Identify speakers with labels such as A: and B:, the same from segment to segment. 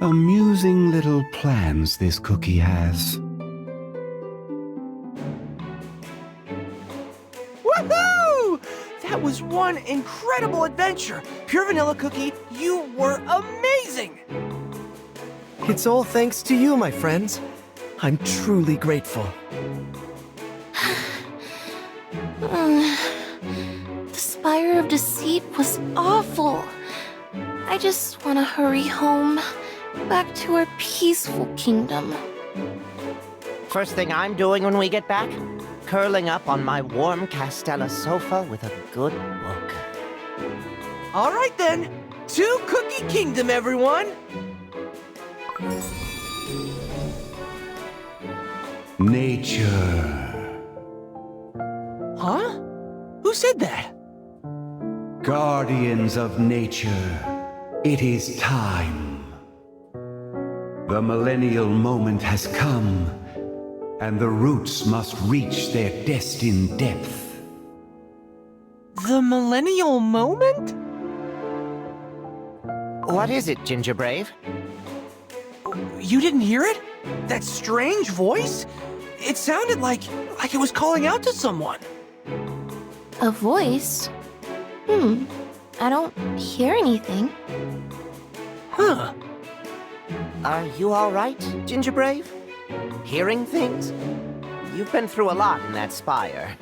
A: Amusing little plans this cookie has.
B: Woohoo! That was one incredible adventure! Pure Vanilla Cookie, you were amazing!
C: It's all thanks to you, my friends. I'm truly grateful.
D: The Spire of Deceit was awful. I just want to hurry home, back to our peaceful kingdom.
E: First thing I'm doing when we get back? Curling up on my warm Castella sofa with a good book.
B: All right then, to Cookie Kingdom, everyone!
A: Nature.
B: Huh? Who said that?
A: Guardians of nature, it is time. The millennial moment has come, and the roots must reach their destined depth.
B: The Millennial Moment?
E: What is it, Ginger Brave?
B: You didn't hear it? That strange voice? It sounded like it was calling out to someone.
D: A voice? I don't hear anything.
B: Huh.
E: Are you all right, Ginger Brave? Hearing things? You've been through a lot in that spire.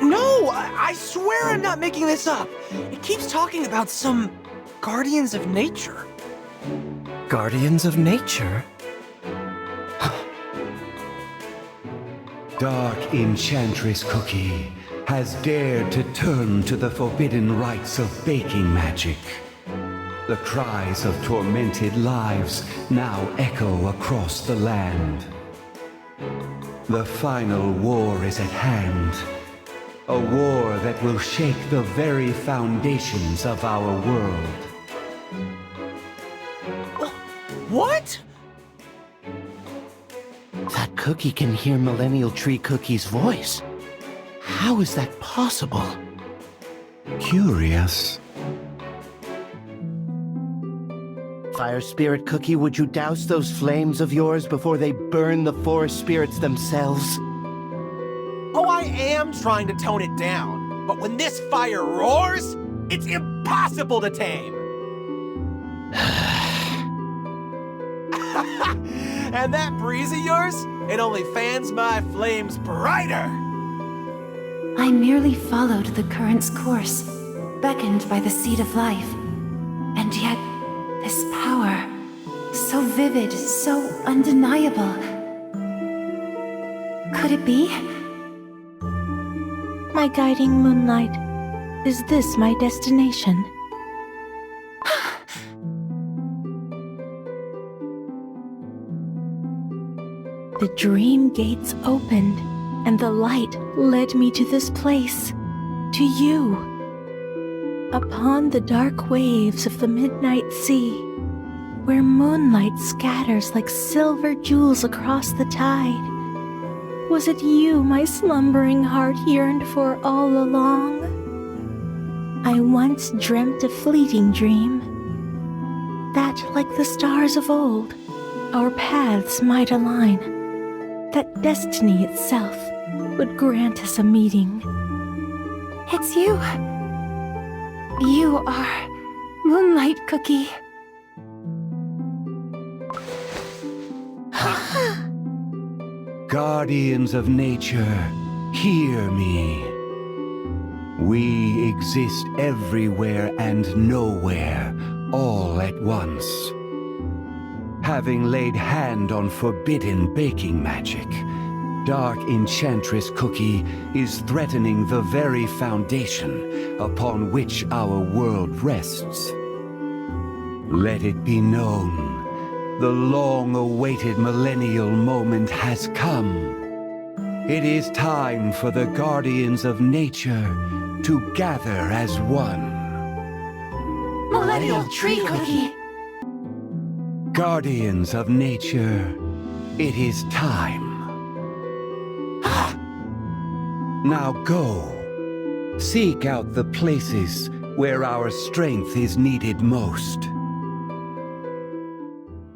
B: No, I swear I'm not making this up. It keeps talking about some guardians of nature.
C: Guardians of nature?
A: Dark Enchantress Cookie has dared to turn to the forbidden rites of baking magic. The cries of tormented lives now echo across the land. The final war is at hand. A war that will shake the very foundations of our world.
B: What?
E: That cookie can hear Millennial Tree Cookie's voice. How is that possible?
A: Curious.
E: Fire Spirit Cookie, would you douse those flames of yours before they burn the forest spirits themselves?
F: Oh, I am trying to tone it down, but when this fire roars, it's impossible to tame. And that breeze of yours, it only fans my flames brighter.
G: I merely followed the current's course, beckoned by the seed of life. And yet, this power, so vivid, so undeniable. Could it be?
H: My guiding moonlight, is this my destination? The dream gates opened, and the light led me to this place, to you. Upon the dark waves of the midnight sea, where moonlight scatters like silver jewels across the tide, was it you my slumbering heart yearned for all along? I once dreamt a fleeting dream, that like the stars of old, our paths might align, that destiny itself would grant us a meeting.
G: It's you. You are Moonlight Cookie.
A: Guardians of nature, hear me. We exist everywhere and nowhere, all at once. Having laid hand on forbidden baking magic, Dark Enchantress Cookie is threatening the very foundation upon which our world rests. Let it be known, the long-awaited millennial moment has come. It is time for the Guardians of Nature to gather as one.
G: Millennial Tree Cookie.
A: Guardians of Nature, it is time. Now go. Seek out the places where our strength is needed most.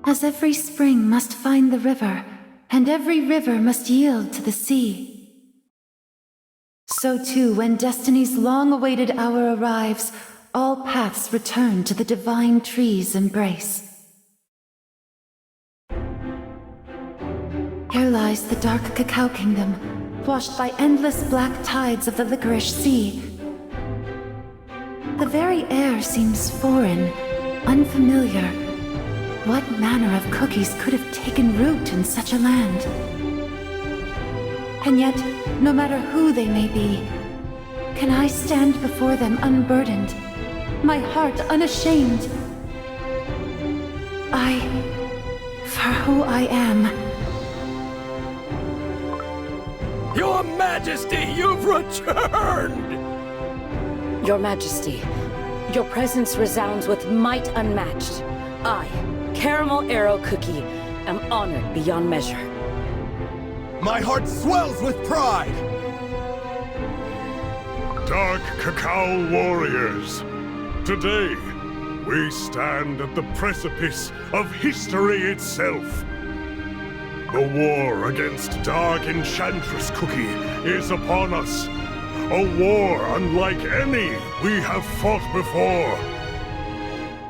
G: As every spring must find the river, and every river must yield to the sea. So too, when destiny's long-awaited hour arrives, all paths return to the divine tree's embrace. Here lies the dark Cacao Kingdom, washed by endless black tides of the licorice sea. The very air seems foreign, unfamiliar. What manner of cookies could have taken root in such a land? And yet, no matter who they may be, can I stand before them unburdened, my heart unashamed? For who I am.
I: Your Majesty, you've returned!
J: Your Majesty, your presence resounds with might unmatched. I, Caramel Arrow Cookie, am honored beyond measure.
F: My heart swells with pride!
K: Dark Cacao Warriors, today we stand at the precipice of history itself. The war against Dark Enchantress Cookie is upon us. A war unlike any we have fought before.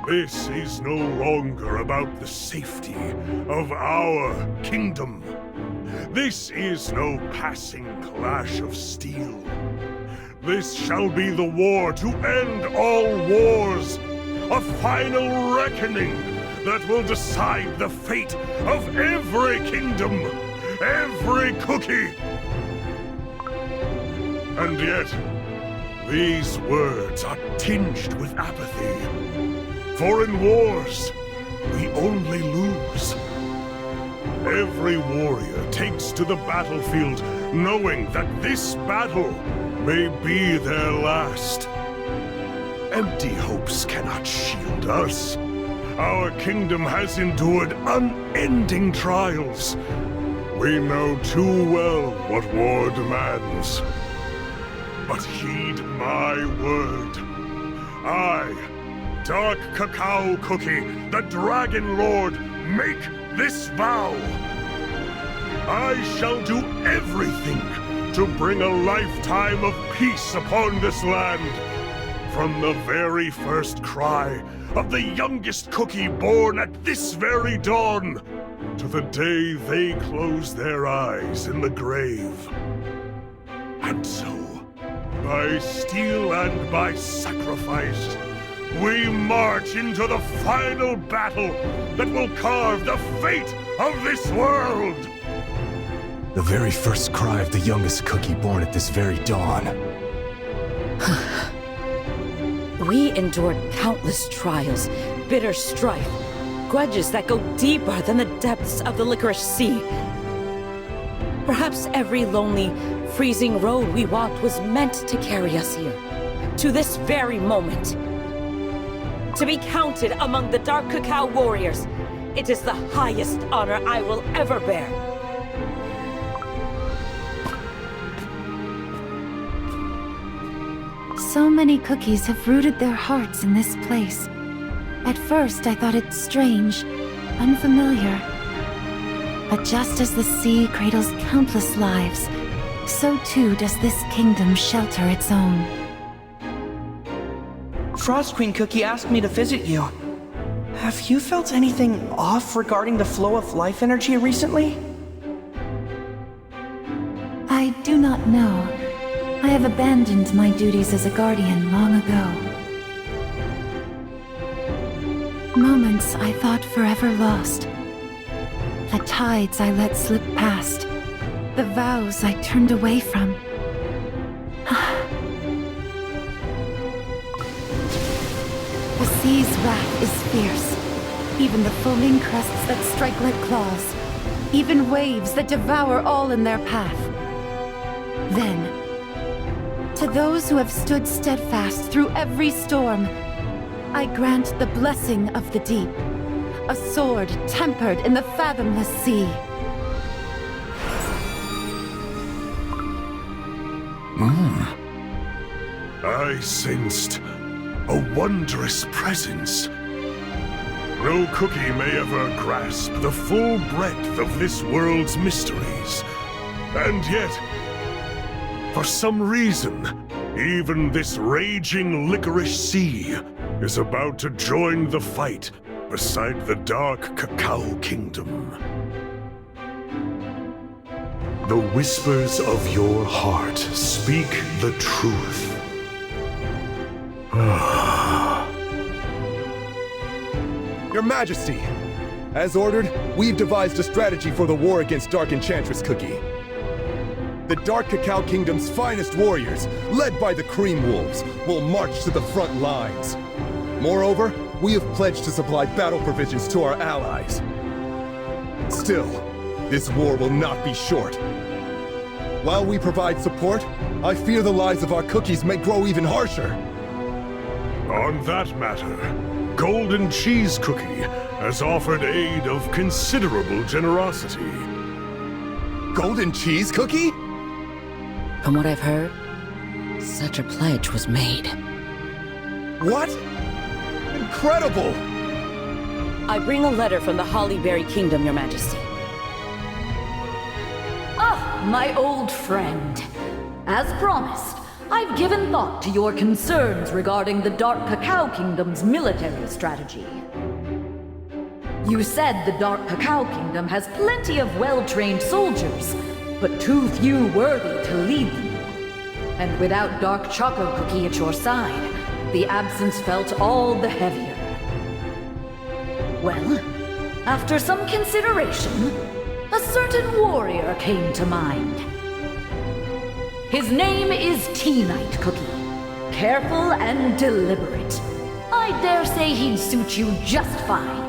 K: This is no longer about the safety of our kingdom. This is no passing clash of steel. This shall be the war to end all wars, a final reckoning that will decide the fate of every kingdom, every cookie. And yet, these words are tinged with apathy. For in wars, we only lose. Every warrior takes to the battlefield knowing that this battle may be their last. Empty hopes cannot shield us. Our kingdom has endured unending trials. We know too well what war demands. But heed my word. I, Dark Cacao Cookie, the Dragon Lord, make this vow. I shall do everything to bring a lifetime of peace upon this land. From the very first cry of the youngest cookie born at this very dawn, to the day they close their eyes in the grave. And so, by steel and by sacrifice, we march into the final battle that will carve the fate of this world!
I: The very first cry of the youngest cookie born at this very dawn.
J: We endured countless trials, bitter strife, grudges that go deeper than the depths of the licorice sea. Perhaps every lonely, freezing road we walked was meant to carry us here, to this very moment. To be counted among the Dark Cacao Warriors, it is the highest honor I will ever bear.
G: So many cookies have rooted their hearts in this place. At first, I thought it strange, unfamiliar. But just as the sea cradles countless lives, so too does this kingdom shelter its own.
B: Frost Queen Cookie asked me to visit you. Have you felt anything off regarding the flow of life energy recently?
G: I do not know. I have abandoned my duties as a guardian long ago. Moments I thought forever lost. The tides I let slip past. The vows I turned away from. The sea's wrath is fierce. Even the foaming crests that strike like claws. Even waves that devour all in their path. Then, to those who have stood steadfast through every storm, I grant the blessing of the deep, a sword tempered in the fathomless sea.
K: I sensed a wondrous presence. No cookie may ever grasp the full breadth of this world's mysteries. And yet, for some reason, even this raging licorice sea is about to join the fight beside the Dark Cacao Kingdom. The whispers of your heart speak the truth.
I: Your Majesty, as ordered, we've devised a strategy for the war against Dark Enchantress Cookie. The Dark Cacao Kingdom's finest warriors, led by the Cream Wolves, will march to the front lines. Moreover, we have pledged to supply battle provisions to our allies. Still, this war will not be short. While we provide support, I fear the lives of our cookies may grow even harsher.
K: On that matter, Golden Cheese Cookie has offered aid of considerable generosity.
I: Golden Cheese Cookie?
J: From what I've heard, such a pledge was made.
I: What? Incredible!
J: I bring a letter from the Hollyberry Kingdom, Your Majesty.
L: Ah, my old friend. As promised, I've given thought to your concerns regarding the Dark Cacao Kingdom's military strategy. You said the Dark Cacao Kingdom has plenty of well-trained soldiers, but too few worthy to lead them. And without Dark Choco Cookie at your side, the absence felt all the heavier. Well, after some consideration, a certain warrior came to mind. His name is Tea-Night Cookie. Careful and deliberate. I dare say he'd suit you just fine.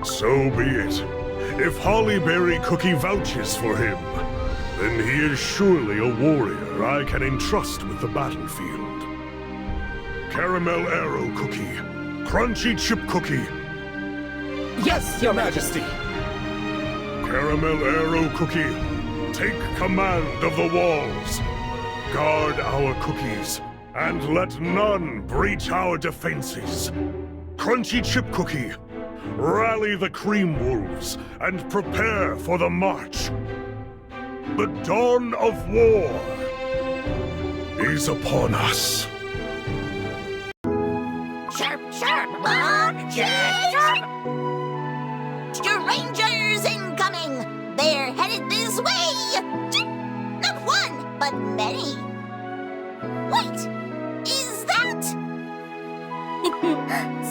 K: So be it. If Hollyberry Cookie vouches for him, then he is surely a warrior I can entrust with the battlefield. Caramel Arrow Cookie, Crunchy Chip Cookie.
J: Yes, Your Majesty.
K: Caramel Arrow Cookie, take command of the walls. Guard our cookies, and let none breach our defenses. Crunchy Chip Cookie, rally the Cream Wolves and prepare for the march. The dawn of war is upon us.
M: Sharp, sharp, sharp. Strangers incoming! They're headed this way! Not one, but many. Wait, is that?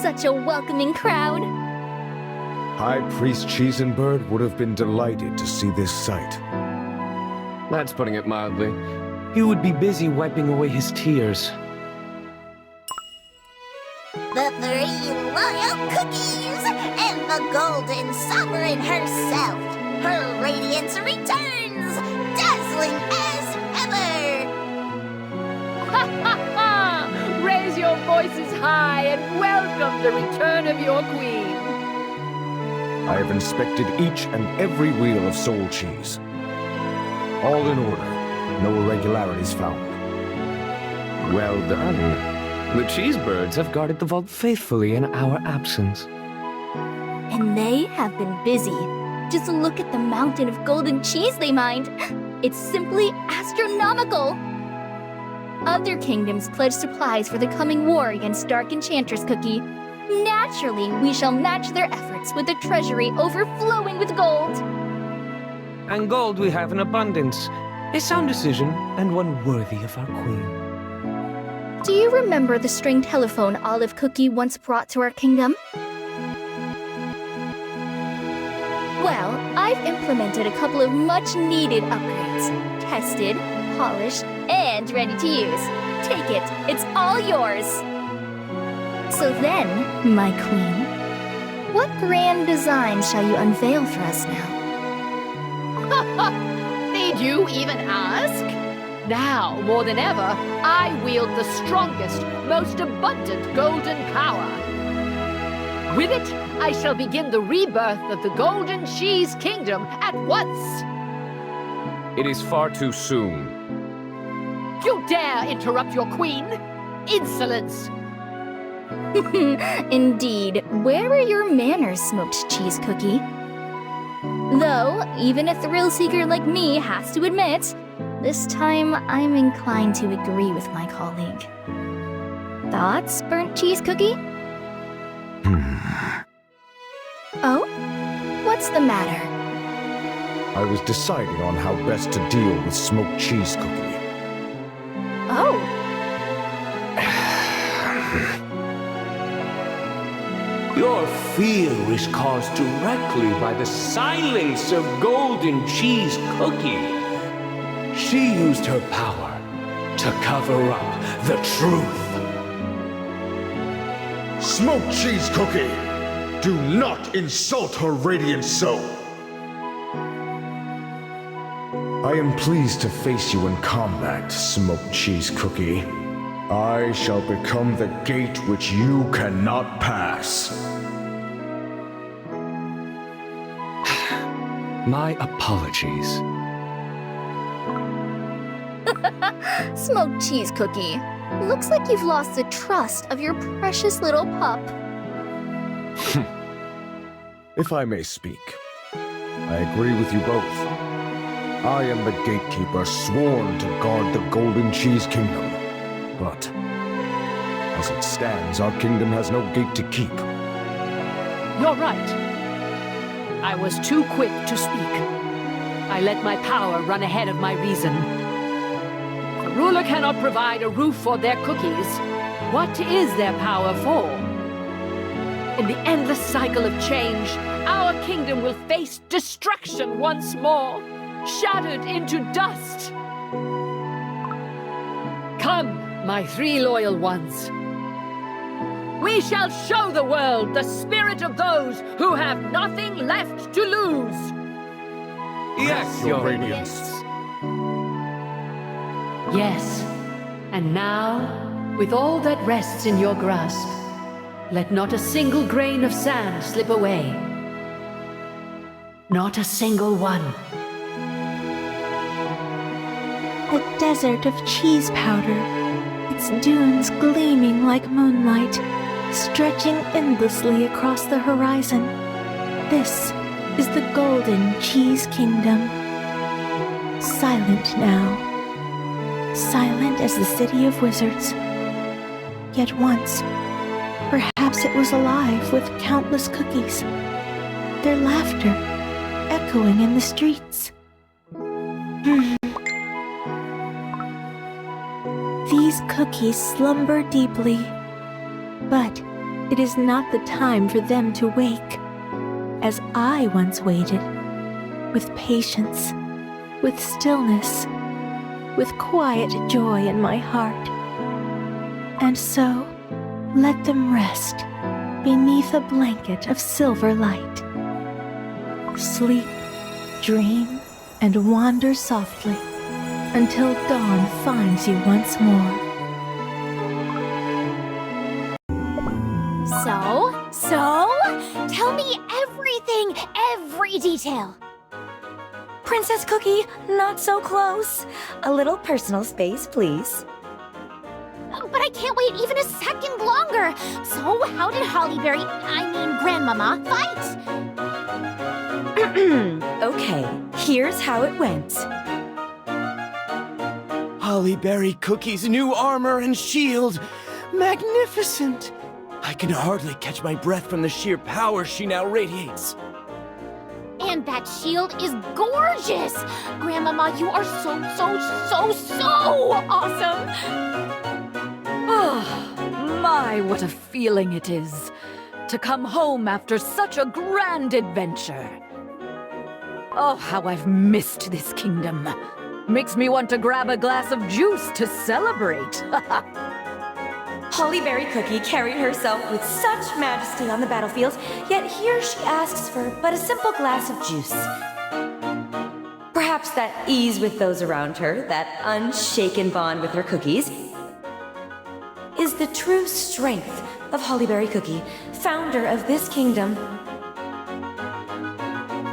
D: Such a welcoming crowd.
N: High Priest Cheesenbird would have been delighted to see this sight.
O: That's putting it mildly. He would be busy wiping away his tears.
M: The 3 loyal cookies and the Golden Sovereign herself. Her radiance returns, dazzling as ever.
P: Ha ha ha! Raise your voices high and welcome the return of your queen.
N: I have inspected each and every wheel of soul cheese. All in order. No irregularities found.
O: Well done. The Cheesebirds have guarded the vault faithfully in our absence.
D: And they have been busy. Just look at the mountain of golden cheese they mined. It's simply astronomical. Other kingdoms pledge supplies for the coming war against Dark Enchantress Cookie. Naturally, we shall match their efforts with a treasury overflowing with gold.
O: And gold we have in abundance. A sound decision, and one worthy of our queen.
D: Do you remember the string telephone Olive Cookie once brought to our kingdom? Well, I've implemented a couple of much-needed upgrades. Tested, polished, and ready to use. Take it, it's all yours. So then, my queen, what grand designs shall you unveil for us now?
P: Need you even ask? Now, more than ever, I wield the strongest, most abundant golden power. With it, I shall begin the rebirth of the Golden Cheese Kingdom at once.
O: It is far too soon.
P: You dare interrupt your queen? Insolence!
D: Indeed, where are your manners, smoked cheese cookie? Though, even a thrill seeker like me has to admit, this time I'm inclined to agree with my colleague. Thoughts, burnt cheese cookie? Oh? What's the matter?
N: I was deciding on how best to deal with smoked cheese cookie.
D: Oh.
Q: Your fear is caused directly by the silence of Golden Cheese Cookie. She used her power to cover up the truth.
K: Smoked Cheese Cookie! Do not insult her radiant soul!
N: I am pleased to face you in combat, Smoked Cheese Cookie. I shall become the gate which you cannot pass.
O: My apologies.
D: Smoked cheese cookie. Looks like you've lost the trust of your precious little pup.
N: If I may speak, I agree with you both. I am the gatekeeper sworn to guard the Golden Cheese Kingdom. But, as it stands, our kingdom has no gate to keep.
P: You're right. I was too quick to speak. I let my power run ahead of my reason. The ruler cannot provide a roof for their cookies. What is their power for? In the endless cycle of change, our kingdom will face destruction once more, shattered into dust. Come, my three loyal ones. We shall show the world the spirit of those who have nothing left to lose.
Q: Yes, Your Radiance.
J: Yes, and now, with all that rests in your grasp, let not a single grain of sand slip away. Not a single one.
H: A desert of cheese powder, its dunes gleaming like moonlight, stretching endlessly across the horizon. This is the Golden Cheese Kingdom. Silent now. Silent as the city of wizards. Yet once, perhaps it was alive with countless cookies. Their laughter echoing in the streets. These cookies slumber deeply, but it is not the time for them to wake, as I once waited, with patience, with stillness, with quiet joy in my heart. And so, let them rest beneath a blanket of silver light. Sleep, dream, and wander softly until dawn finds you once more.
M: So? Tell me everything, every detail.
R: Princess Cookie, not so close. A little personal space, please.
M: But I can't wait even a second longer. So, how did Hollyberry, Grandmama, fight?
R: Okay, here's how it went.
C: Hollyberry Cookie's new armor and shield. Magnificent! I can hardly catch my breath from the sheer power she now radiates.
M: And that shield is gorgeous! Grandmama, you are so awesome!
L: Oh, my, what a feeling it is to come home after such a grand adventure. Oh, how I've missed this kingdom. Makes me want to grab a glass of juice to celebrate.
R: Hollyberry Cookie carried herself with such majesty on the battlefield, yet here she asks for but a simple glass of juice. Perhaps that ease with those around her, that unshaken bond with her cookies, is the true strength of Hollyberry Cookie, founder of this kingdom.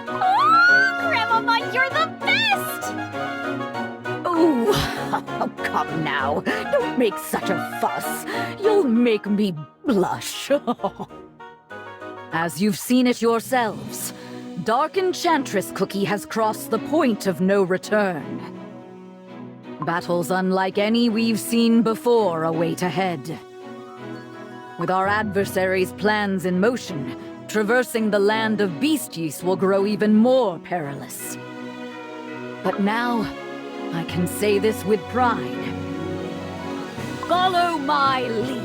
M: Oh, Grandmama, you're the best!
L: Oh, come now. Don't make such a fuss. You'll make me blush. As you've seen it yourselves, Dark Enchantress Cookie has crossed the point of no return. Battles unlike any we've seen before await ahead. With our adversaries' plans in motion, traversing the land of Beasties will grow even more perilous. But now, I can say this with pride. Follow my lead.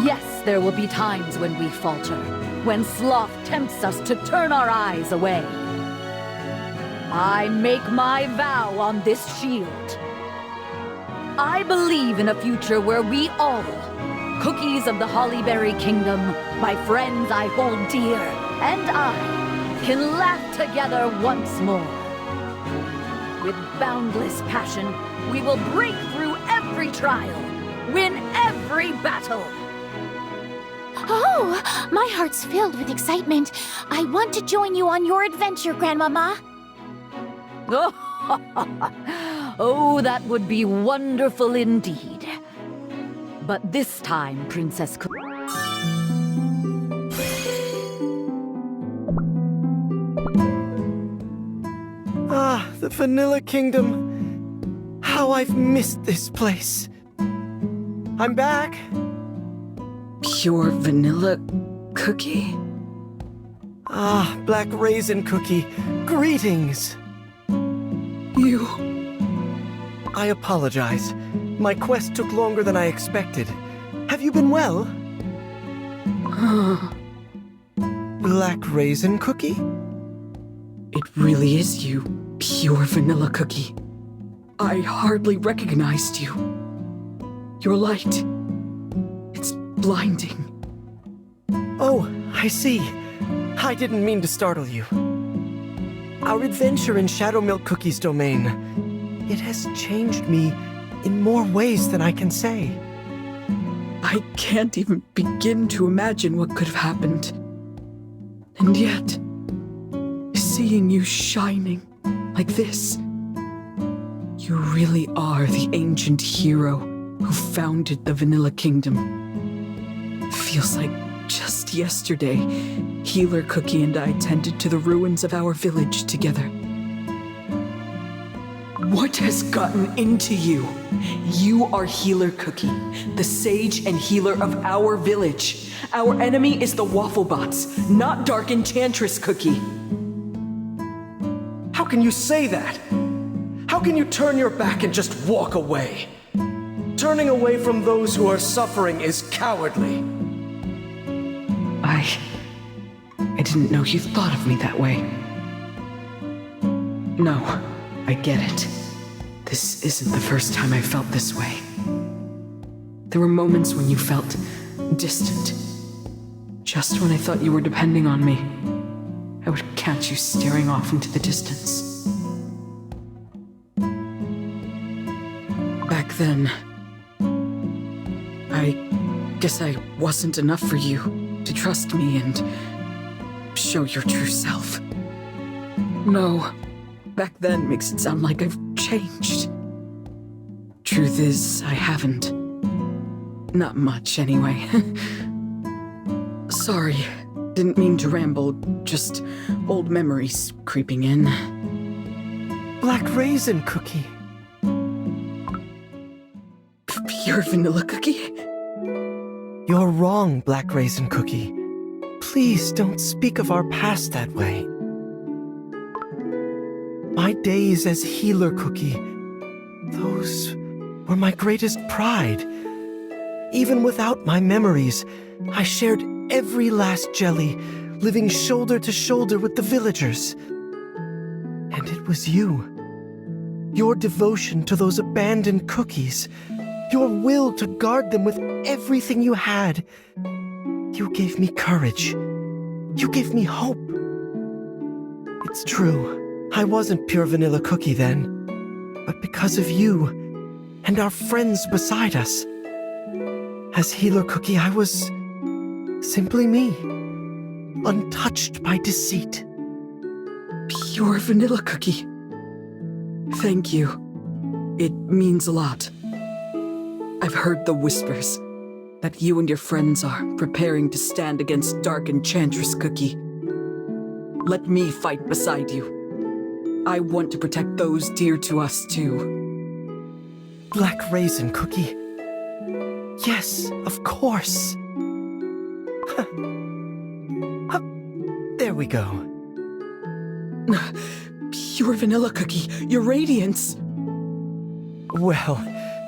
L: Yes, there will be times when we falter, when sloth tempts us to turn our eyes away. I make my vow on this shield. I believe in a future where we all, cookies of the Hollyberry Kingdom, my friends I hold dear, and I, can laugh together once more. With boundless passion, we will break through every trial, win every battle.
M: Oh, my heart's filled with excitement. I want to join you on your adventure, Grandmama.
L: Oh, that would be wonderful indeed. But this time, Princess Cookie.
C: Ah, the Vanilla Kingdom. How I've missed this place. I'm back.
B: Pure vanilla cookie?
C: Ah, Black Raisin Cookie. Greetings.
B: You...
C: I apologize. My quest took longer than I expected. Have you been well? Black Raisin Cookie?
B: It really is you, pure vanilla cookie. I hardly recognized you. Your light... it's blinding.
C: Oh, I see. I didn't mean to startle you. Our adventure in Shadow Milk Cookie's domain, it has changed me in more ways than I can say.
B: I can't even begin to imagine what could have happened. And yet, seeing you shining like this, you really are the ancient hero who founded the Vanilla Kingdom. Feels like just yesterday, Healer Cookie and I tended to the ruins of our village together. What has gotten into you? You are Healer Cookie, the sage and healer of our village. Our enemy is the Wafflebots, not Dark Enchantress Cookie.
C: How can you say that? How can you turn your back and just walk away? Turning away from those who are suffering is cowardly.
B: I didn't know you thought of me that way. No, I get it. This isn't the first time I felt this way. There were moments when you felt distant. Just when I thought you were depending on me, I would catch you staring off into the distance. Back then, I guess I wasn't enough for you to trust me and show your true self. No, back then makes it sound like I've changed. Truth is, I haven't. Not much, anyway. Sorry, didn't mean to ramble, just old memories creeping in.
C: Black Raisin Cookie.
B: Pure vanilla cookie?
C: You're wrong, Black Raisin Cookie. Please don't speak of our past that way. My days as Healer Cookie, those were my greatest pride. Even without my memories, I shared every last jelly, living shoulder to shoulder with the villagers. And it was you. Your devotion to those abandoned cookies, your will to guard them with everything you had. You gave me courage. You gave me hope. It's true, I wasn't pure vanilla cookie then. But because of you, and our friends beside us, as Healer Cookie, I was simply me, untouched by deceit.
B: Pure vanilla cookie. Thank you. It means a lot. I've heard the whispers that you and your friends are preparing to stand against Dark Enchantress Cookie. Let me fight beside you. I want to protect those dear to us, too.
C: Black Raisin Cookie. Yes, of course. There we go.
B: Pure vanilla cookie, your radiance.
C: Well,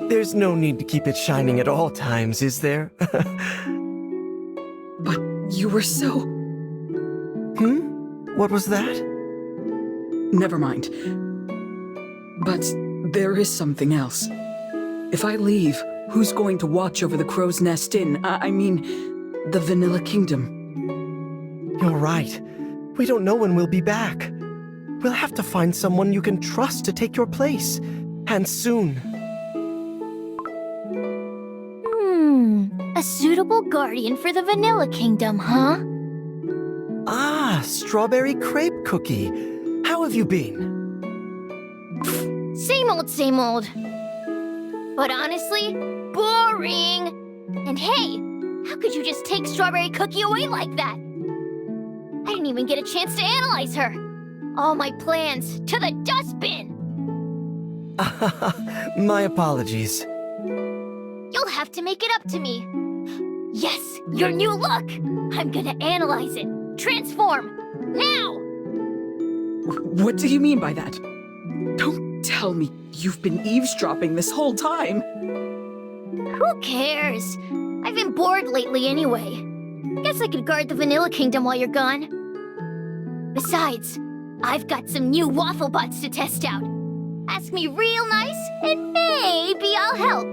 C: there's no need to keep it shining at all times, is there?
B: But you were so...
C: What was that?
B: Never mind. But there is something else. If I leave, who's going to watch over the Crow's Nest Inn? I mean, the Vanilla Kingdom?
C: You're right. We don't know when we'll be back. We'll have to find someone you can trust to take your place. And soon.
M: A suitable guardian for the Vanilla Kingdom, huh?
C: Ah, Strawberry Crepe Cookie. How have you been?
M: Same old, same old. But honestly, boring. And hey, how could you just take Strawberry Cookie away like that? I didn't even get a chance to analyze her. All my plans to the dustbin.
C: My apologies.
M: You'll have to make it up to me. Yes, your new look. I'm gonna analyze it. Transform. Now!
B: What do you mean by that? Don't tell me you've been eavesdropping this whole time.
M: Who cares? I've been bored lately anyway. Guess I could guard the Vanilla Kingdom while you're gone. Besides, I've got some new waffle bots to test out. Ask me real nice, and maybe I'll help.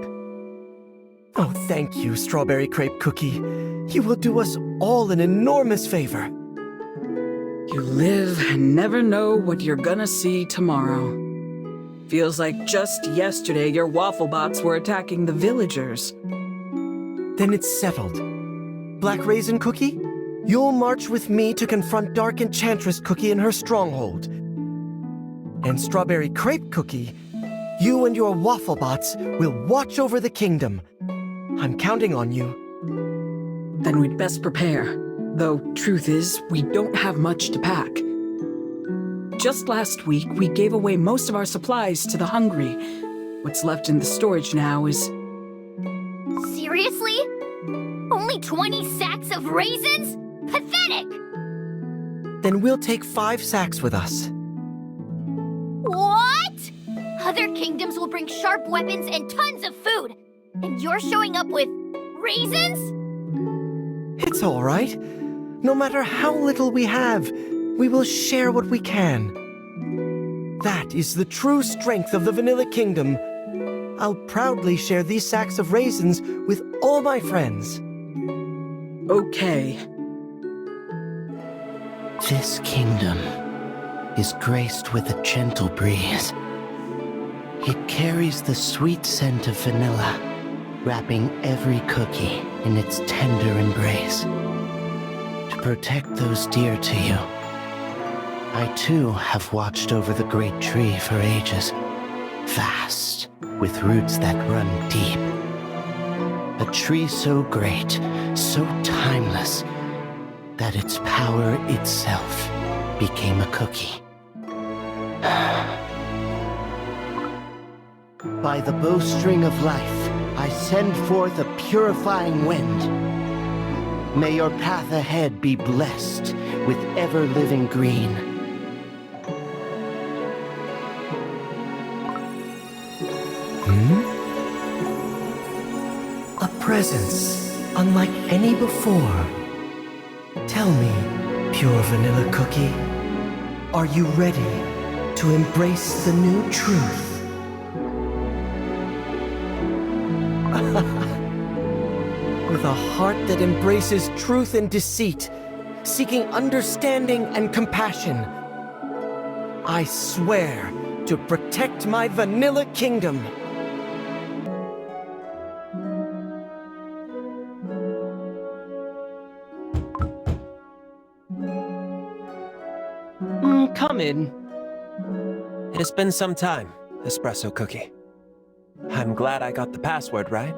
C: Oh, thank you, Strawberry Crepe Cookie. You will do us all an enormous favor.
B: You live and never know what you're gonna see tomorrow. Feels like just yesterday your waffle bots were attacking the villagers.
C: Then it's settled. Black Raisin Cookie, you'll march with me to confront Dark Enchantress Cookie in her stronghold. And Strawberry Crepe Cookie, you and your waffle bots will watch over the kingdom. I'm counting on you.
B: Then we'd best prepare. Though, truth is, we don't have much to pack. Just last week, we gave away most of our supplies to the hungry. What's left in the storage now is...
M: Seriously? Only 20 sacks of raisins? Pathetic!
C: Then we'll take 5 sacks with us.
M: What? Other kingdoms will bring sharp weapons and tons of food. And you're showing up with raisins?
C: It's all right. No matter how little we have, we will share what we can. That is the true strength of the Vanilla Kingdom. I'll proudly share these sacks of raisins with all my friends.
B: Okay.
E: This kingdom is graced with a gentle breeze. It carries the sweet scent of vanilla, wrapping every cookie in its tender embrace. To protect those dear to you, I too have watched over the great tree for ages, vast, with roots that run deep. A tree so great, so timeless, that its power itself became a cookie. By the bowstring of life, I send forth a purifying wind. May your path ahead be blessed with ever-living green.
C: A presence unlike any before. Tell me, pure vanilla cookie, are you ready to embrace the new truth? With a heart that embraces truth and deceit, seeking understanding and compassion, I swear to protect my Vanilla Kingdom.
F: Come in. It has been some time, Espresso Cookie.
S: I'm glad I got the password right.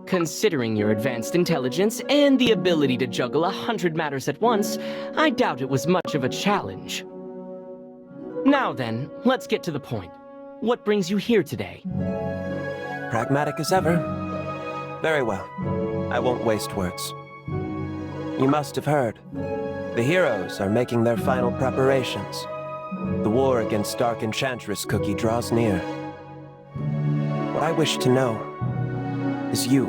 O: Considering your advanced intelligence and the ability to juggle 100 matters at once, I doubt it was much of a challenge. Now then, let's get to the point. What brings you here today?
S: Pragmatic as ever. Very well. I won't waste words. You must have heard. The heroes are making their final preparations. The war against Dark Enchantress Cookie draws near. What I wish to know is you,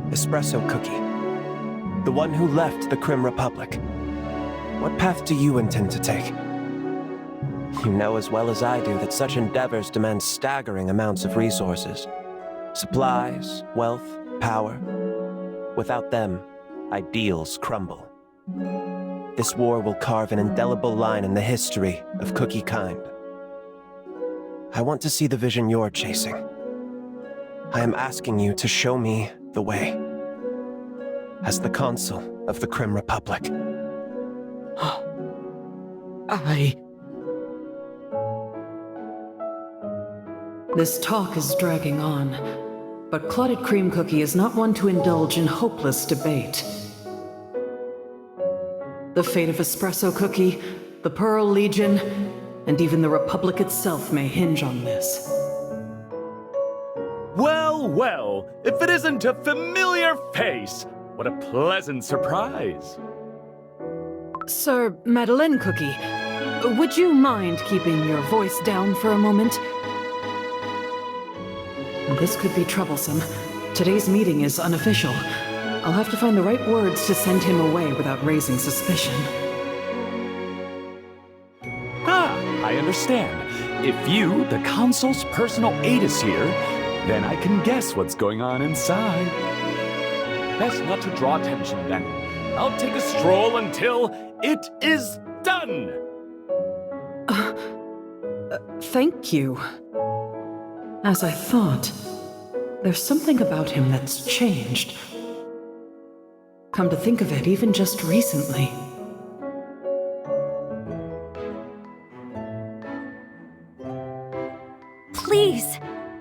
S: Espresso Cookie, the one who left the Crim Republic. What path do you intend to take? You know as well as I do that such endeavors demand staggering amounts of resources. Supplies, wealth, power. Without them, ideals crumble. This war will carve an indelible line in the history of Cookie kind. I want to see the vision you're chasing. I am asking you to show me the way. As the Consul of the Crim Republic.
B: This talk is dragging on, but Clotted Cream Cookie is not one to indulge in hopeless debate. The fate of Espresso Cookie, the Pearl Legion, and even the Republic itself may hinge on this.
T: Well, well, if it isn't a familiar face, what a pleasant surprise.
B: Sir Madeleine Cookie, would you mind keeping your voice down for a moment? This could be troublesome. Today's meeting is unofficial. I'll have to find the right words to send him away without raising suspicion.
T: Ah, I understand. If you, the Consul's personal aide, is here, then I can guess what's going on inside. Best not to draw attention, then. I'll take a stroll until it is done!
B: Thank you. As I thought, there's something about him that's changed. Come to think of it, even just recently.
D: Please,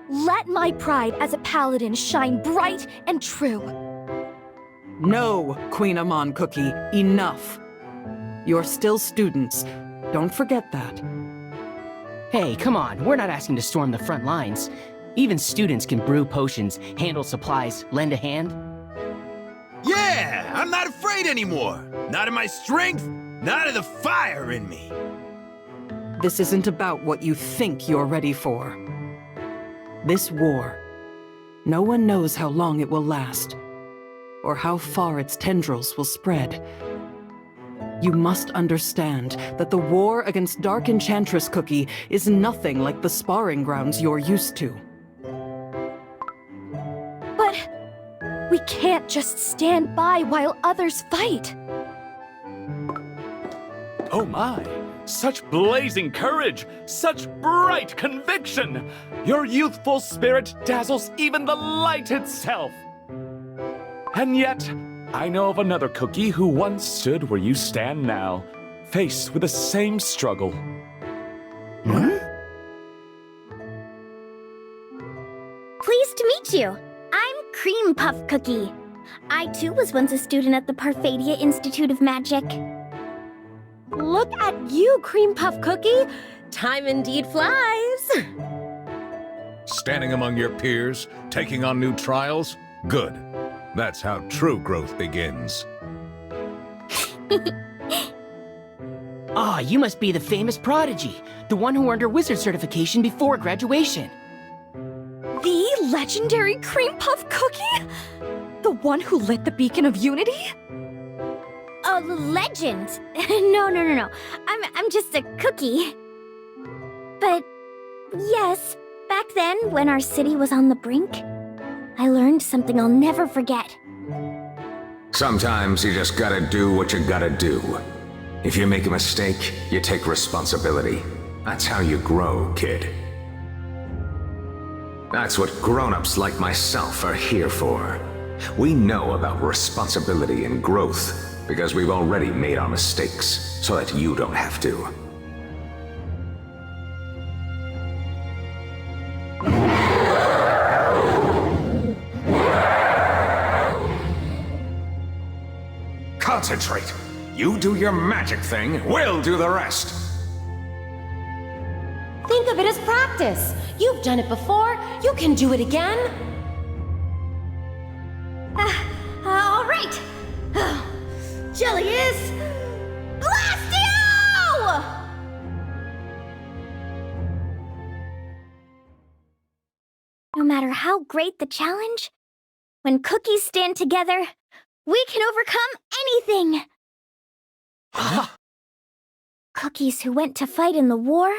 D: let my pride as a paladin shine bright and true.
B: No, Queen Amon Cookie, enough. You're still students. Don't forget that.
O: Hey, come on, we're not asking to storm the front lines. Even students can brew potions, handle supplies, lend a hand.
U: Yeah, I'm not afraid anymore. Not of my strength, not of the fire in me.
B: This isn't about what you think you're ready for. This war, no one knows how long it will last, or how far its tendrils will spread. You must understand that the war against Dark Enchantress Cookie is nothing like the sparring grounds you're used to.
D: But we can't just stand by while others fight.
T: Oh my! Such blazing courage! Such bright conviction! Your youthful spirit dazzles even the light itself! And yet, I know of another Cookie who once stood where you stand now, faced with the same struggle.
M: Pleased to meet you. I'm Cream Puff Cookie. I too was once a student at the Parfadia Institute of Magic.
R: Look at you, Cream Puff Cookie! Time indeed flies!
K: Standing among your peers, taking on new trials? Good. That's how true growth begins.
O: Ah, you must be the famous prodigy, the one who earned her wizard certification before graduation.
D: The legendary Cream Puff Cookie? The one who lit the beacon of unity?
M: Oh, legend! No. I'm just a cookie. But yes, back then, when our city was on the brink, I learned something I'll never forget.
V: Sometimes you just gotta do what you gotta do. If you make a mistake, you take responsibility. That's how you grow, kid. That's what grown-ups like myself are here for. We know about responsibility and growth because we've already made our mistakes, so that you don't have to. concentrate. You do your magic thing, we'll do the rest.
R: Think of it as practice. You've done it before. You can do it again.
M: All right. Jelly is... Blastio! No matter how great the challenge, when cookies stand together, we can overcome anything! Cookies who went to fight in the war?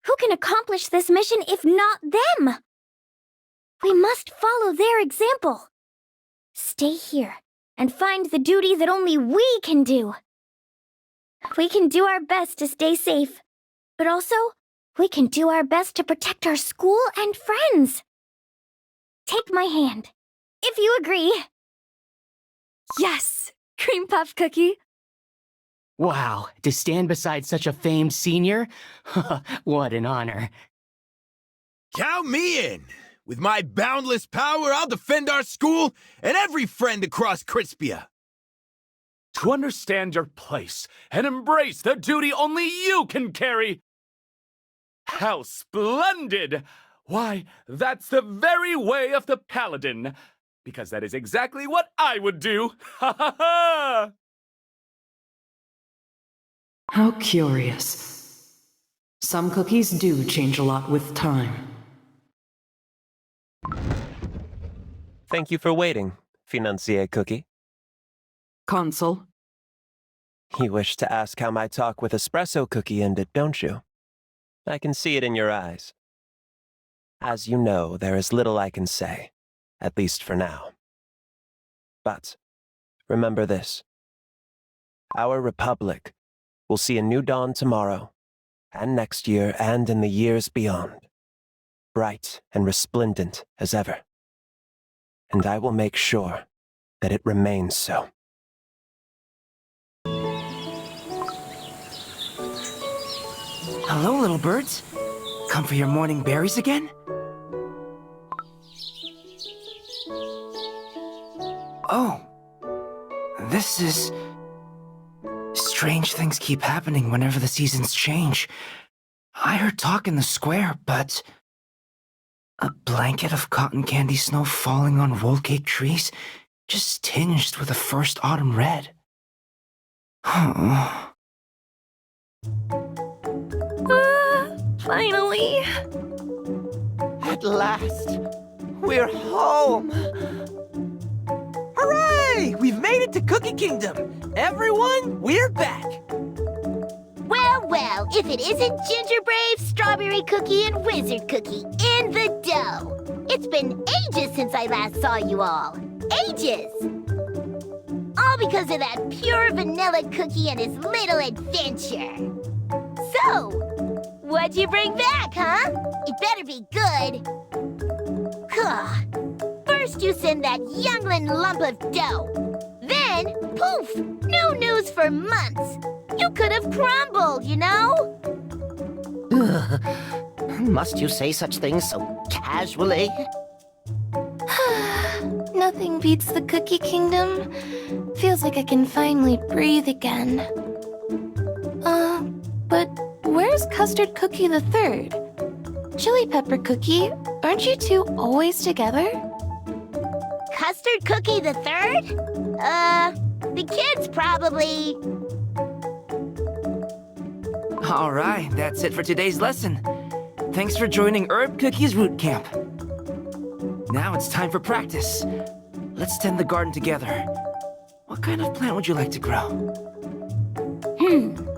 M: Who can accomplish this mission if not them? We must follow their example. Stay here and find the duty that only we can do. We can do our best to stay safe, but also, we can do our best to protect our school and friends. Take my hand, if you agree.
B: Yes, Cream Puff Cookie.
O: Wow, to stand beside such a famed senior? What an honor.
U: Count me in! With my boundless power, I'll defend our school and every friend across Crispia.
T: To understand your place and embrace the duty only you can carry. How splendid! Why, that's the very way of the Paladin. Because that is exactly what I would do. Ha ha ha!
A: How curious. Some cookies do change a lot with time.
S: Thank you for waiting, Financier Cookie.
A: Consul.
S: You wish to ask how my talk with Espresso Cookie ended, don't you? I can see it in your eyes. As you know, there is little I can say, at least for now. But remember this. Our Republic will see a new dawn tomorrow, and next year, and in the years beyond. Bright and resplendent as ever. And I will make sure that it remains so.
G: Hello, little birds. Come for your morning berries again? Oh. This is... Strange things keep happening whenever the seasons change. I heard talk in the square, but... A blanket of cotton candy snow falling on roll cake trees, just tinged with a first autumn red.
R: Finally!
C: At last, we're home! Hooray! We've made it to Cookie Kingdom! Everyone, we're back!
M: Well, if it isn't Ginger Brave, Strawberry Cookie, and Wizard Cookie in the dough! It's been ages since I last saw you all. Ages! All because of that pure vanilla cookie and his little adventure. So, what'd you bring back, huh? It better be good. First you send that youngling lump of dough. Then, poof, no news for months. You could have crumbled, you know?
E: Must you say such things so casually?
W: Nothing beats the Cookie Kingdom. Feels like I can finally breathe again. But where's Custard Cookie the Third? Chili Pepper Cookie, aren't you two always together?
M: Custard Cookie the Third? The kids probably...
G: Alright, that's it for today's lesson. Thanks for joining Herb Cookie's Root Camp. Now it's time for practice. Let's tend the garden together. What kind of plant would you like to grow?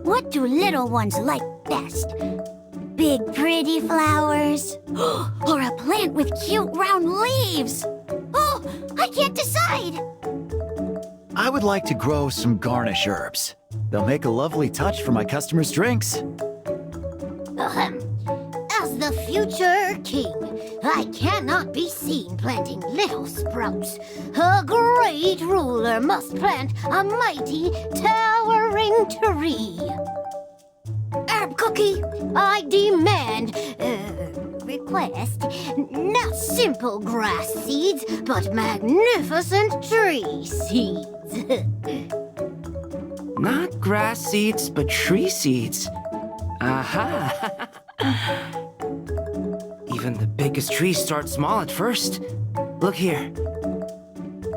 M: What do little ones like best? Big pretty flowers? Or a plant with cute round leaves? Oh, I can't decide!
X: I would like to grow some garnish herbs. They'll make a lovely touch for my customers' drinks.
M: As the future king, I cannot be seen planting little sprouts. A great ruler must plant a mighty, towering tree. Herb Cookie, I demand, request, not simple grass seeds, but magnificent tree seeds.
G: Not grass seeds, but tree seeds. Aha! Even the biggest trees start small at first. Look here.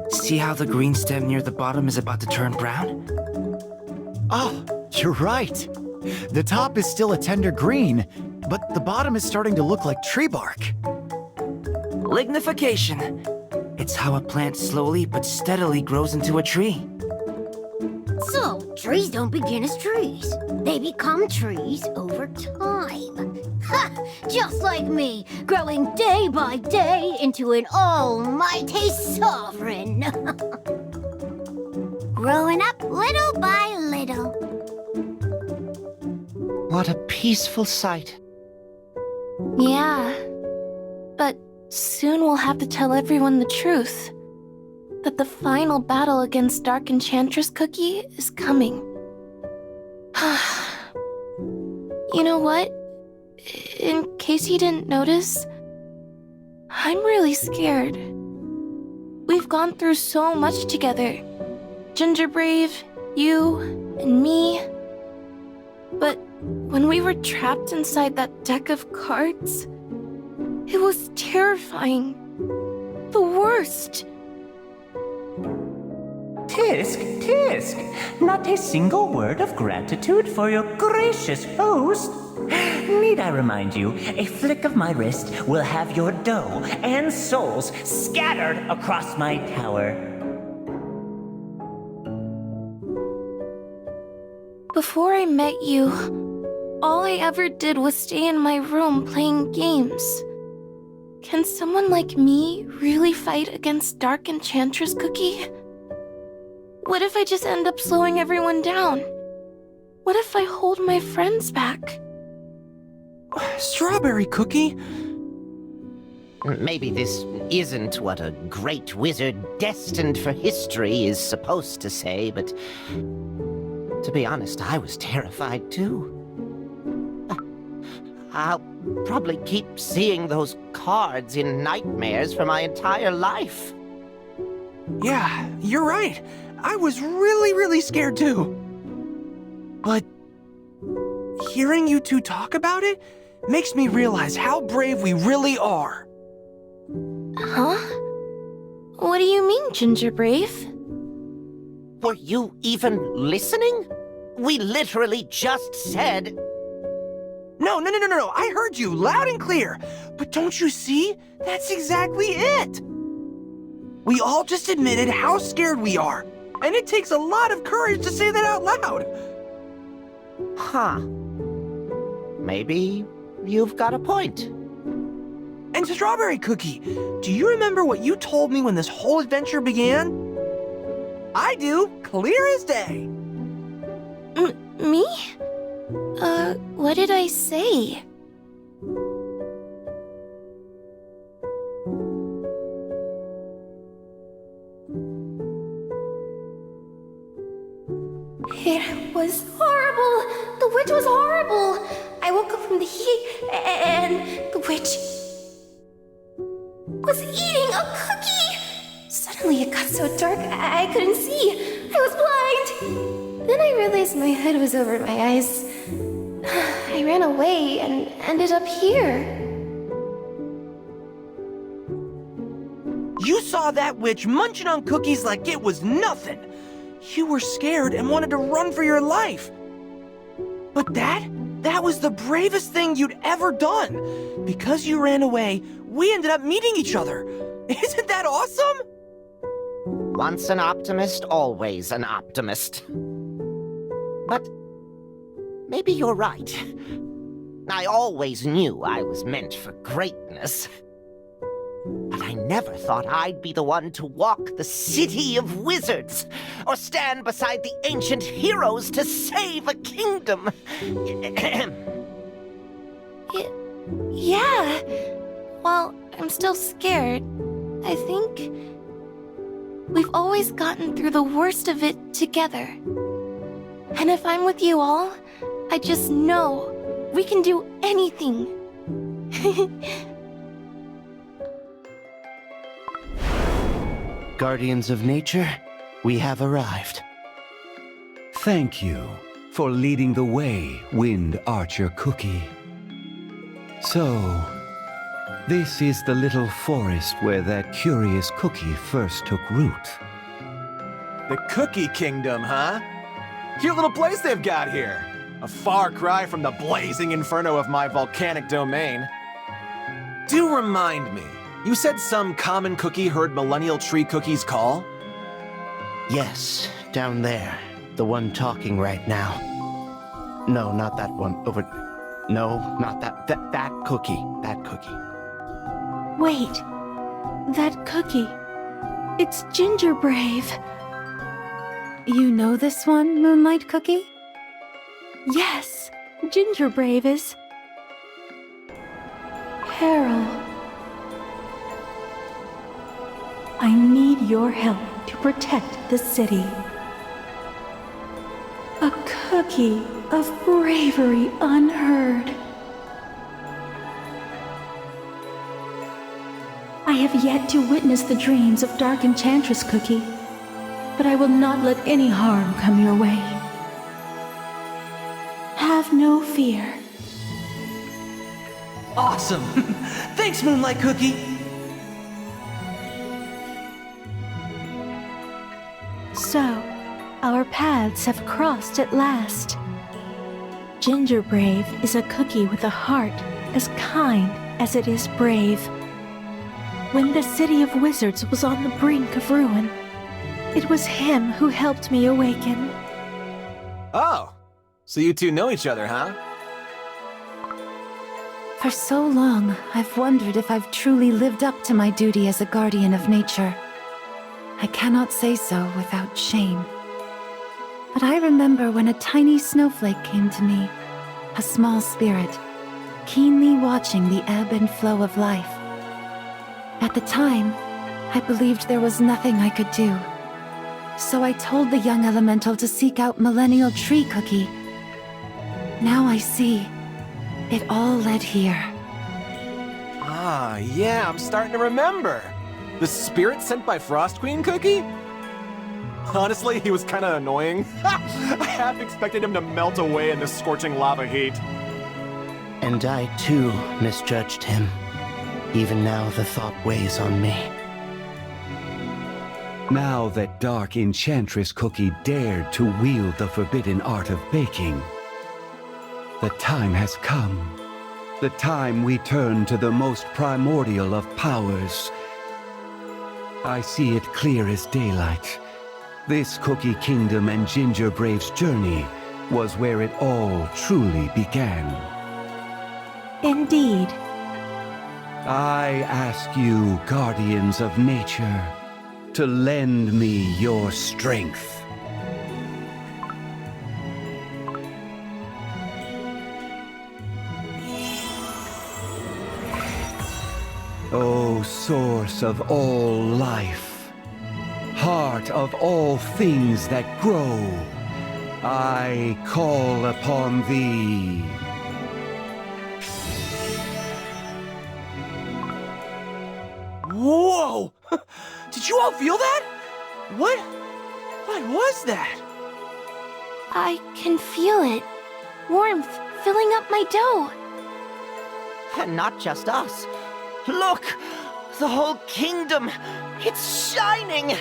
G: See how the green stem near the bottom is about to turn brown?
X: Oh, you're right. The top is still a tender green, but the bottom is starting to look like tree bark.
G: Lignification. It's how a plant slowly but steadily grows into a tree.
M: So, trees don't begin as trees. They become trees over time. Ha! Just like me, growing day by day into an almighty sovereign. Growing up little by little.
E: What a peaceful sight.
W: Yeah. But soon we'll have to tell everyone the truth. That the final battle against Dark Enchantress Cookie is coming. You know what? In case you didn't notice, I'm really scared. We've gone through so much together. Gingerbrave, you, and me. But when we were trapped inside that deck of cards, it was terrifying. The worst.
I: Tisk, not a single word of gratitude for your gracious host. Need I remind you, a flick of my wrist will have your dough and souls scattered across my tower.
W: Before I met you, all I ever did was stay in my room playing games. Can someone like me really fight against Dark Enchantress Cookie? What if I just end up slowing everyone down? What if I hold my friends back?
C: Strawberry Cookie?
E: Maybe this isn't what a great wizard destined for history is supposed to say, but to be honest, I was terrified too. I'll probably keep seeing those cards in nightmares for my entire life.
C: Yeah, you're right. I was really scared too. But hearing you two talk about it makes me realize how brave we really are.
W: Huh? What do you mean, Gingerbrave?
E: Were you even listening? We literally just said...
C: No, I heard you loud and clear. But don't you see? That's exactly it. We all just admitted how scared we are. And it takes a lot of courage to say that out loud.
E: Huh. Maybe you've got a point.
C: And Strawberry Cookie, do you remember what you told me when this whole adventure began? I do, clear as day.
W: Me? What did I say? It was horrible! The witch was horrible! I woke up from the heat and the witch was eating a cookie! Suddenly it got so dark I couldn't see. I was blind! Then I realized my head was over my eyes. I ran away and ended up here.
C: You saw that witch munching on cookies like it was nothing. You were scared and wanted to run for your life. But that was the bravest thing you'd ever done. Because you ran away, we ended up meeting each other. Isn't that awesome?
E: Once an optimist, always an optimist. But maybe you're right. I always knew I was meant for greatness. But I never thought I'd be the one to walk the city of wizards, or stand beside the ancient heroes to save a kingdom.
W: Yeah. Well, I'm still scared. I think we've always gotten through the worst of it together. And if I'm with you all, I just know we can do anything.
E: Guardians of Nature, we have arrived.
J: Thank you for leading the way, Wind Archer Cookie. So, this is the little forest where that curious cookie first took root.
F: The Cookie Kingdom, huh? Cute little place they've got here. A far cry from the blazing inferno of my volcanic domain. Do remind me, you said some common cookie heard Millennial Tree Cookie's call?
E: Yes, down there. The one talking right now. No, not that one. Over... No, not that. That cookie. That cookie.
H: Wait. That cookie. It's Gingerbrave.
N: You know this one, Moonlight Cookie?
H: Yes, Gingerbrave is... Peril. I need your help to protect the city. A cookie of bravery unheard. I have yet to witness the dreams of Dark Enchantress Cookie, but I will not let any harm come your way. Have no fear.
G: Awesome! Thanks, Moonlight Cookie!
H: So, our paths have crossed at last. Gingerbrave is a cookie with a heart as kind as it is brave. When the city of wizards was on the brink of ruin, it was him who helped me awaken.
F: Oh, so you two know each other, huh?
N: For so long, I've wondered if I've truly lived up to my duty as a guardian of nature. I cannot say so without shame. But I remember when a tiny snowflake came to me, a small spirit, keenly watching the ebb and flow of life. At the time, I believed there was nothing I could do. So I told the young elemental to seek out Millennial Tree Cookie. Now I see. It all led here.
F: Ah, yeah, I'm starting to remember. The spirit sent by Frost Queen Cookie? Honestly, he was kinda annoying. I half expected him to melt away in the scorching lava heat.
E: And I, too, misjudged him. Even now, the thought weighs on me.
J: Now that Dark Enchantress Cookie dared to wield the forbidden art of baking, the time has come. The time we turn to the most primordial of powers. I see it clear as daylight. This Cookie Kingdom and Gingerbrave's journey was where it all truly began.
H: Indeed.
J: I ask you, guardians of nature, to lend me your strength. O source of all life, heart of all things that grow, I call upon thee.
P: Whoa! Did you all feel that? What was that?
W: I can feel it. Warmth filling up my dough.
E: And not just us. Look! The whole kingdom! It's shining!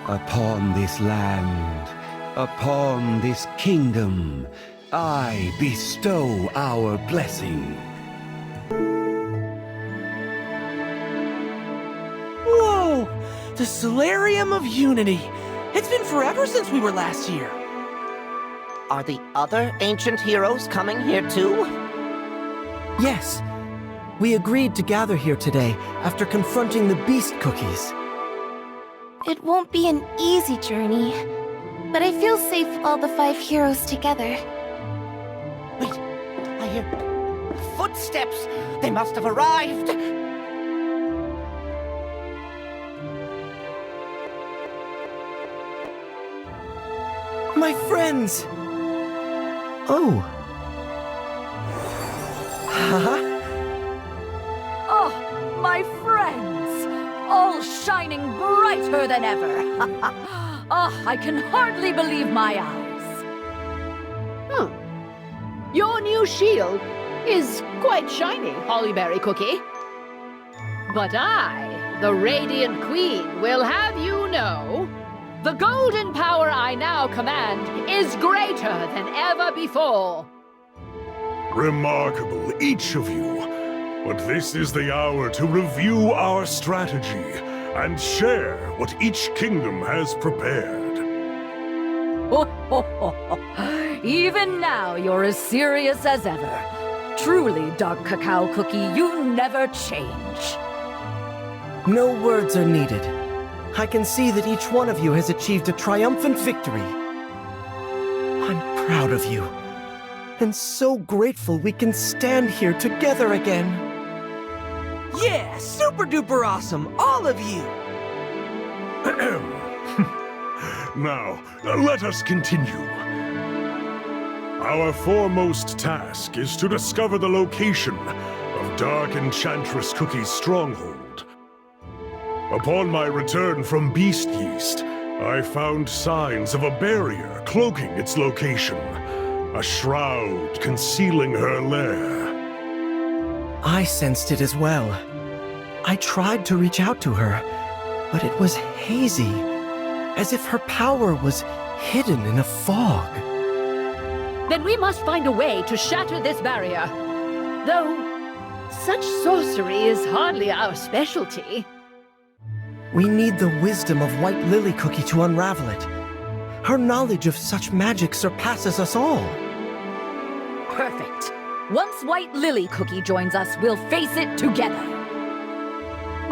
J: Upon this land, upon this kingdom, I bestow our blessing.
P: Whoa! The Solarium of Unity. It's been forever since we were last here.
E: Are the other ancient heroes coming here too?
C: Yes. We agreed to gather here today after confronting the beast cookies.
W: It won't be an easy journey, but I feel safe with all the 5 heroes together.
E: Wait, I hear footsteps. They must have arrived.
C: My friends! Oh. Haha.
L: Oh, my friends! all shining brighter than ever. I can hardly believe my eyes.
D: Your new shield is quite shiny, Hollyberry Cookie. But I, the Radiant Queen, will have you know, the golden power I now command is greater than ever before.
K: Remarkable, each of you. But this is the hour to review our strategy and share what each kingdom has prepared.
L: Even now, you're as serious as ever. Truly, Dark Cacao Cookie, you never change.
C: No words are needed. I can see that each one of you has achieved a triumphant victory. I'm proud of you, and so grateful we can stand here together again.
P: Yeah, super duper awesome, all of you!
K: Now, let us continue. Our foremost task is to discover the location of Dark Enchantress Cookie's stronghold. Upon my return from Beast Yeast, I found signs of a barrier cloaking its location, a shroud concealing her lair.
C: I sensed it as well. I tried to reach out to her, but it was hazy, as if her power was hidden in a fog.
D: Then we must find a way to shatter this barrier. Though, such sorcery is hardly our specialty.
C: We need the wisdom of White Lily Cookie to unravel it. Her knowledge of such magic surpasses us all.
L: Perfect. Once White Lily Cookie joins us, we'll face it together.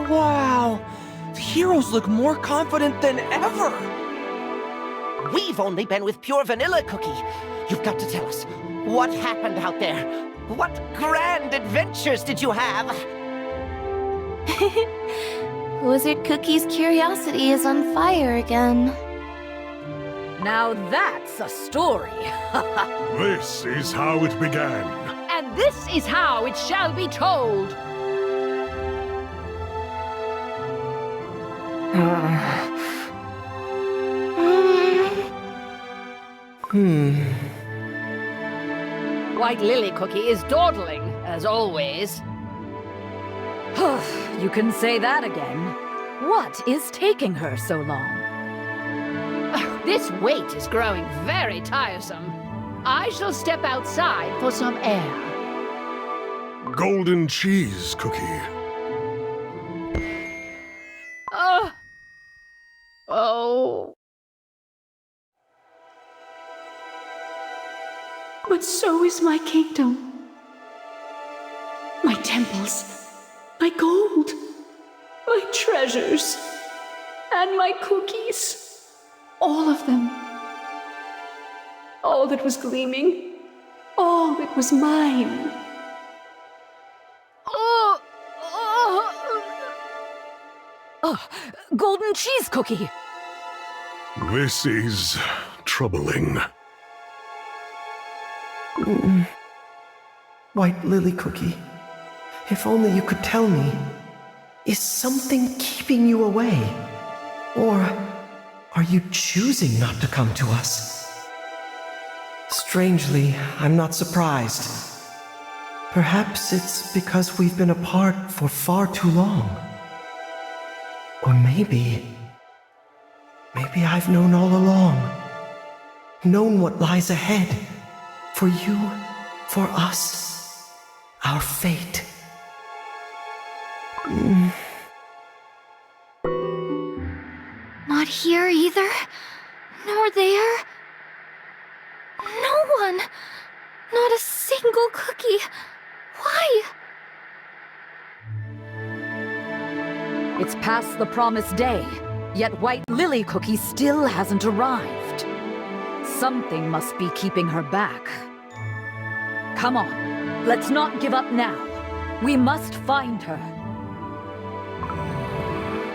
P: Wow! The heroes look more confident than ever!
E: We've only been with pure vanilla Cookie. You've got to tell us, what happened out there? What grand adventures did you have?
W: Wizard Cookie's curiosity is on fire again.
L: Now that's a story.
K: This is how it began.
D: And this is how it shall be told. White Lily Cookie is dawdling, as always.
L: You can say that again. What is taking her so long?
D: This wait is growing very tiresome. I shall step outside for some air.
K: Golden cheese cookie.
D: Oh.
Q: But so is my kingdom. My temples, my gold, my treasures, and my cookies. All of them. All that was gleaming, all that was mine.
L: Golden cheese cookie!
K: This is troubling.
C: White Lily Cookie, if only you could tell me, is something keeping you away? Or are you choosing not to come to us? Strangely, I'm not surprised. Perhaps it's because we've been apart for far too long. Or maybe I've known all along. Known what lies ahead. For you, for us, our fate.
M: Not here either, nor there. No one. Not a single cookie. Why?
L: It's past the promised day, yet White Lily Cookie still hasn't arrived. Something must be keeping her back. Come on, let's not give up now. We must find her.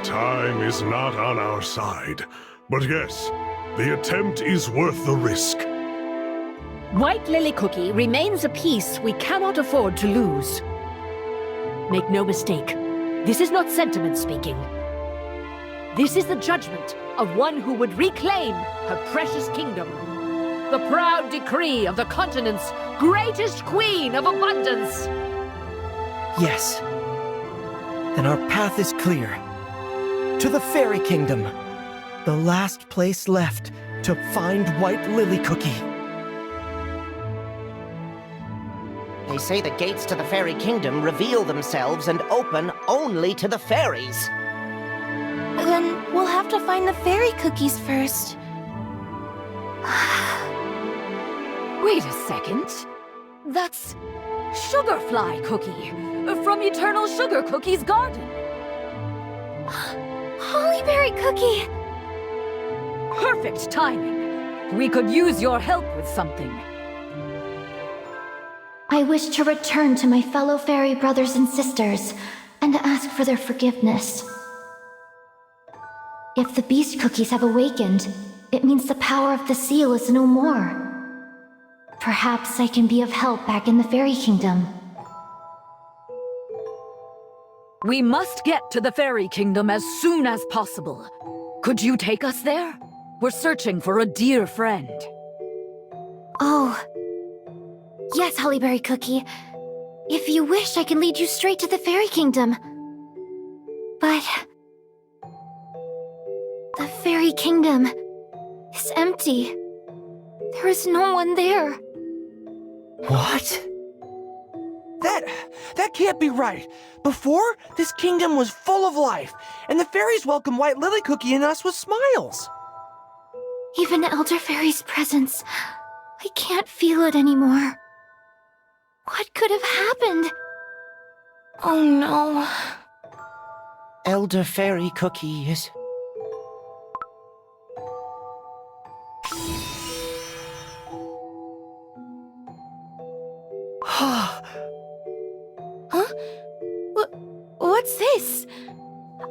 K: Time is not on our side. But yes, the attempt is worth the risk.
D: White Lily Cookie remains a piece we cannot afford to lose. Make no mistake, this is not sentiment speaking. This is the judgment of one who would reclaim her precious kingdom. The proud decree of the continent's greatest queen of abundance.
C: Yes. Then our path is clear. To the Fairy Kingdom. The last place left to find White Lily Cookie.
E: They say the gates to the Fairy Kingdom reveal themselves and open only to the fairies.
W: Then we'll have to find the fairy cookies first.
D: Wait a second. That's Sugarfly Cookie from Eternal Sugar Cookie's garden.
M: Hollyberry Cookie!
D: Perfect timing. We could use your help with something.
M: I wish to return to my fellow fairy brothers and sisters and ask for their forgiveness. If the beast cookies have awakened, it means the power of the seal is no more. Perhaps I can be of help back in the Fairy Kingdom.
D: We must get to the Fairy Kingdom as soon as possible. Could you take us there? We're searching for a dear friend.
M: Oh. Yes, Hollyberry Cookie. If you wish, I can lead you straight to the Fairy Kingdom. But the Fairy Kingdom is empty. There is no one there.
P: What? That can't be right. Before, this kingdom was full of life, and the fairies welcomed White Lily Cookie and us with smiles.
M: Even Elder Fairy's presence, I can't feel it anymore. What could have happened?
W: Oh no.
E: Elder Fairy Cookie is...
W: Huh? What's this?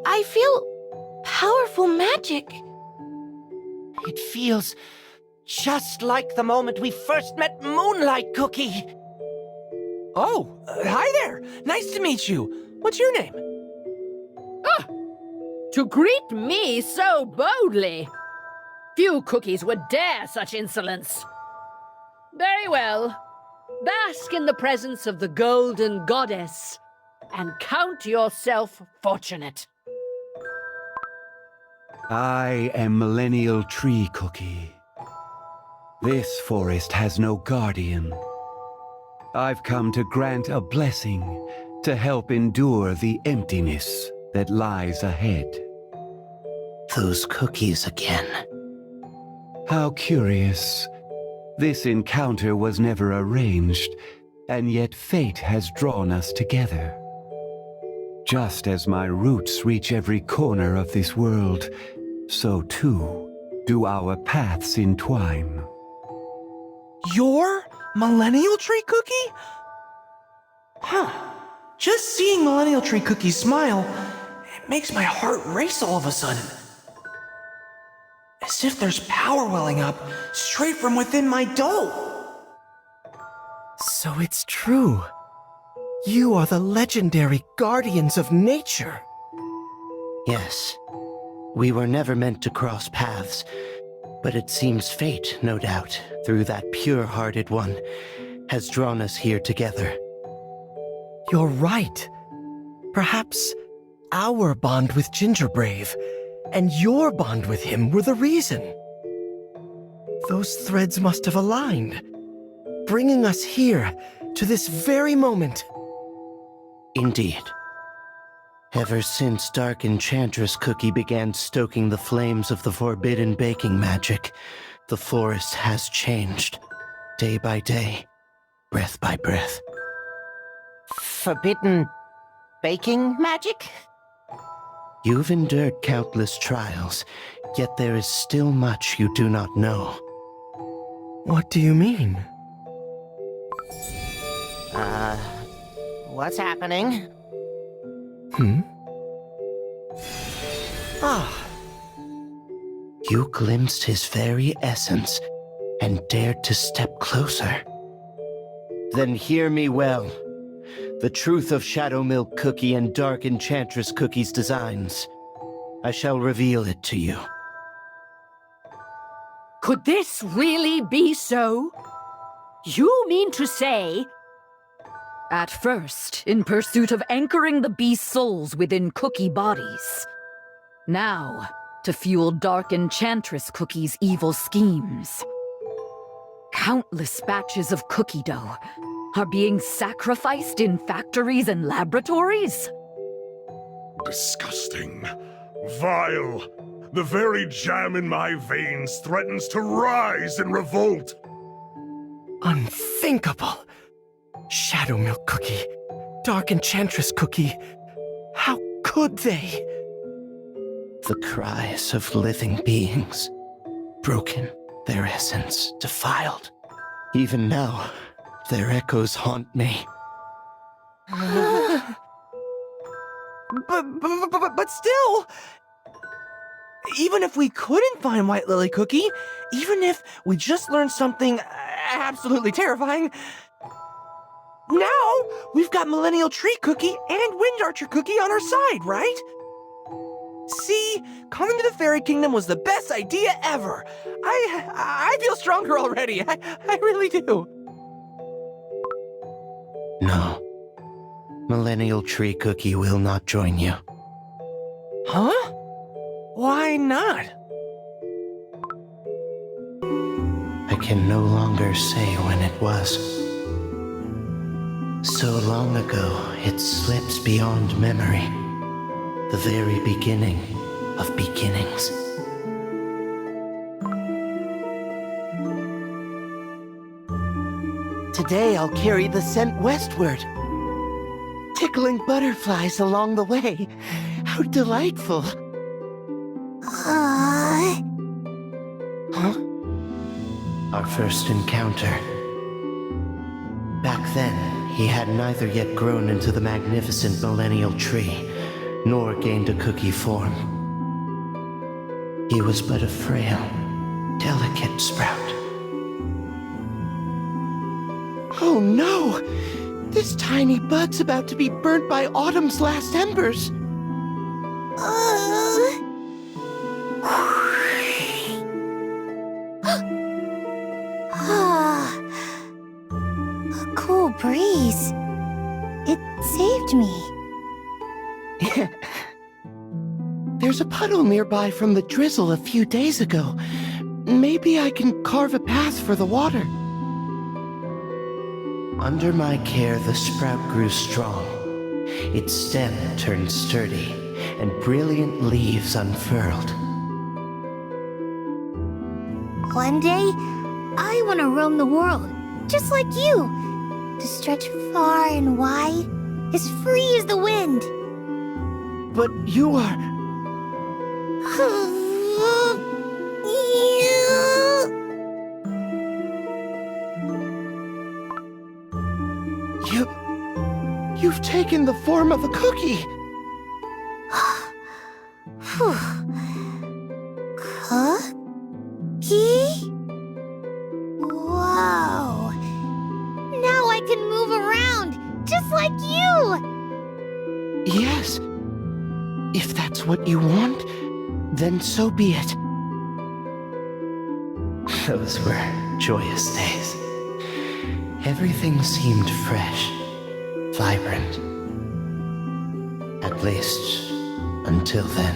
W: I feel powerful magic.
E: It feels just like the moment we first met Moonlight Cookie.
P: Oh, hi there. Nice to meet you. What's your name?
D: Ah! To greet me so boldly. Few cookies would dare such insolence. Very well. Bask in the presence of the Golden Goddess, and count yourself fortunate.
J: I am Millennial Tree Cookie. This forest has no guardian. I've come to grant a blessing to help endure the emptiness that lies ahead.
E: Those cookies again.
J: How curious. This encounter was never arranged, and yet fate has drawn us together. Just as my roots reach every corner of this world, so too do our paths entwine.
P: You're Millennial Tree Cookie? Huh. Just seeing Millennial Tree Cookie smile, it makes my heart race all of a sudden. As if there's power welling up straight from within my dough.
C: So it's true. You are the legendary guardians of nature.
E: Yes. We were never meant to cross paths, but it seems fate, no doubt, through that pure-hearted one, has drawn us here together.
C: You're right. Perhaps our bond with Gingerbrave and your bond with him were the reason. Those threads must have aligned, bringing us here to this very moment.
E: Indeed. Ever since Dark Enchantress Cookie began stoking the flames of the forbidden baking magic, the forest has changed, day by day, breath by breath. Forbidden baking magic? You've endured countless trials, yet there is still much you do not know.
C: What do you mean?
E: What's happening?
C: Ah.
E: You glimpsed his very essence and dared to step closer. Then hear me well. The truth of Shadow Milk Cookie and Dark Enchantress Cookie's designs. I shall reveal it to you.
D: Could this really be so? You mean to say... At first, in pursuit of anchoring the beast's souls within cookie bodies. Now, to fuel Dark Enchantress Cookie's evil schemes. Countless batches of cookie dough are being sacrificed in factories and laboratories?
K: Disgusting. Vile. The very jam in my veins threatens to rise in revolt.
C: Unthinkable. Shadow Milk Cookie, Dark Enchantress Cookie. How could they?
E: The cries of living beings, broken, their essence defiled. Even now, their echoes haunt me.
P: But still, even if we couldn't find White Lily Cookie, even if we just learned something absolutely terrifying, now we've got Millennial Tree Cookie and Wind Archer Cookie on our side, right? See, coming to the Fairy Kingdom was the best idea ever. I feel stronger already. I really do.
E: No. Millennial Tree Cookie will not join you.
P: Huh? Why not?
E: I can no longer say when it was. So long ago, it slips beyond memory. The very beginning of beginnings.
C: Today I'll carry the scent westward. Tickling butterflies along the way. How delightful.
E: Huh? Our first encounter. Back then, he had neither yet grown into the magnificent millennial tree, nor gained a cookie form. He was but a frail, delicate sprout.
C: Oh no! This tiny bud's about to be burnt by autumn's last embers.
M: A cool breeze. It saved me.
C: There's a puddle nearby from the drizzle a few days ago. Maybe I can carve a path for the water.
E: Under my care, the sprout grew strong. Its stem turned sturdy, and brilliant leaves unfurled.
M: One day, I want to roam the world, just like you. To stretch far and wide, as free as the wind.
C: But you are... You've taken the form of a cookie.
M: Cookie? Whoa. Now I can move around, just like you.
C: Yes. If that's what you want, then so be it.
E: Those were joyous days. Everything seemed fresh, vibrant. At least, until then.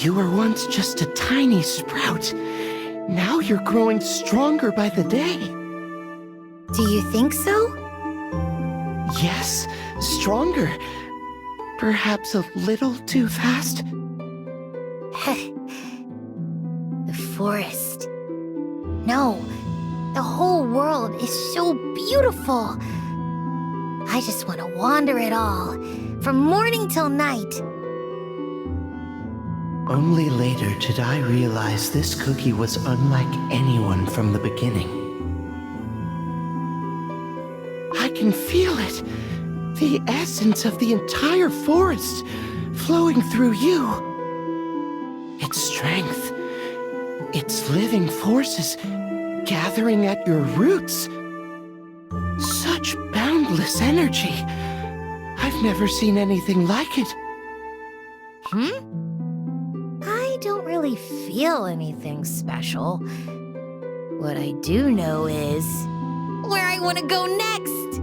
C: You were once just a tiny sprout. Now you're growing stronger by the day.
M: Do you think so?
C: Yes, stronger. Perhaps a little too fast.
M: The forest. No, the whole world is so beautiful. I just want to wander it all, from morning till night.
E: Only later did I realize this cookie was unlike anyone from the beginning.
C: I can feel it. The essence of the entire forest flowing through you. Its strength, its living forces gathering at your roots. Such boundless energy. I've never seen anything like it.
M: I don't really feel anything special. What I do know is where I want to go next.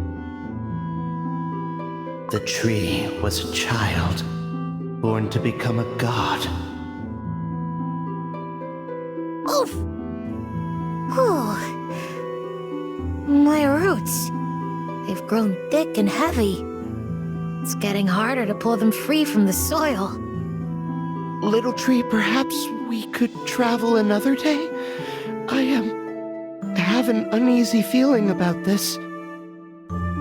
E: The tree was a child, born to become a god.
M: Oof! Whew. My roots. They've grown thick and heavy. It's getting harder to pull them free from the soil.
C: Little tree, perhaps we could travel another day? I have an uneasy feeling about this.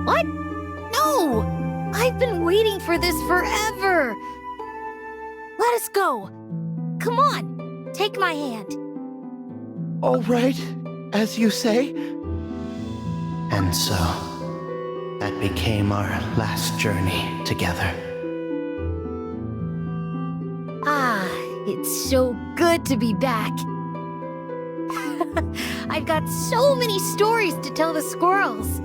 M: What? No! I've been waiting for this forever! Let us go! Come on, take my hand.
C: All right, as you say.
E: And so, that became our last journey together.
M: Ah, it's so good to be back. I've got so many stories to tell the squirrels.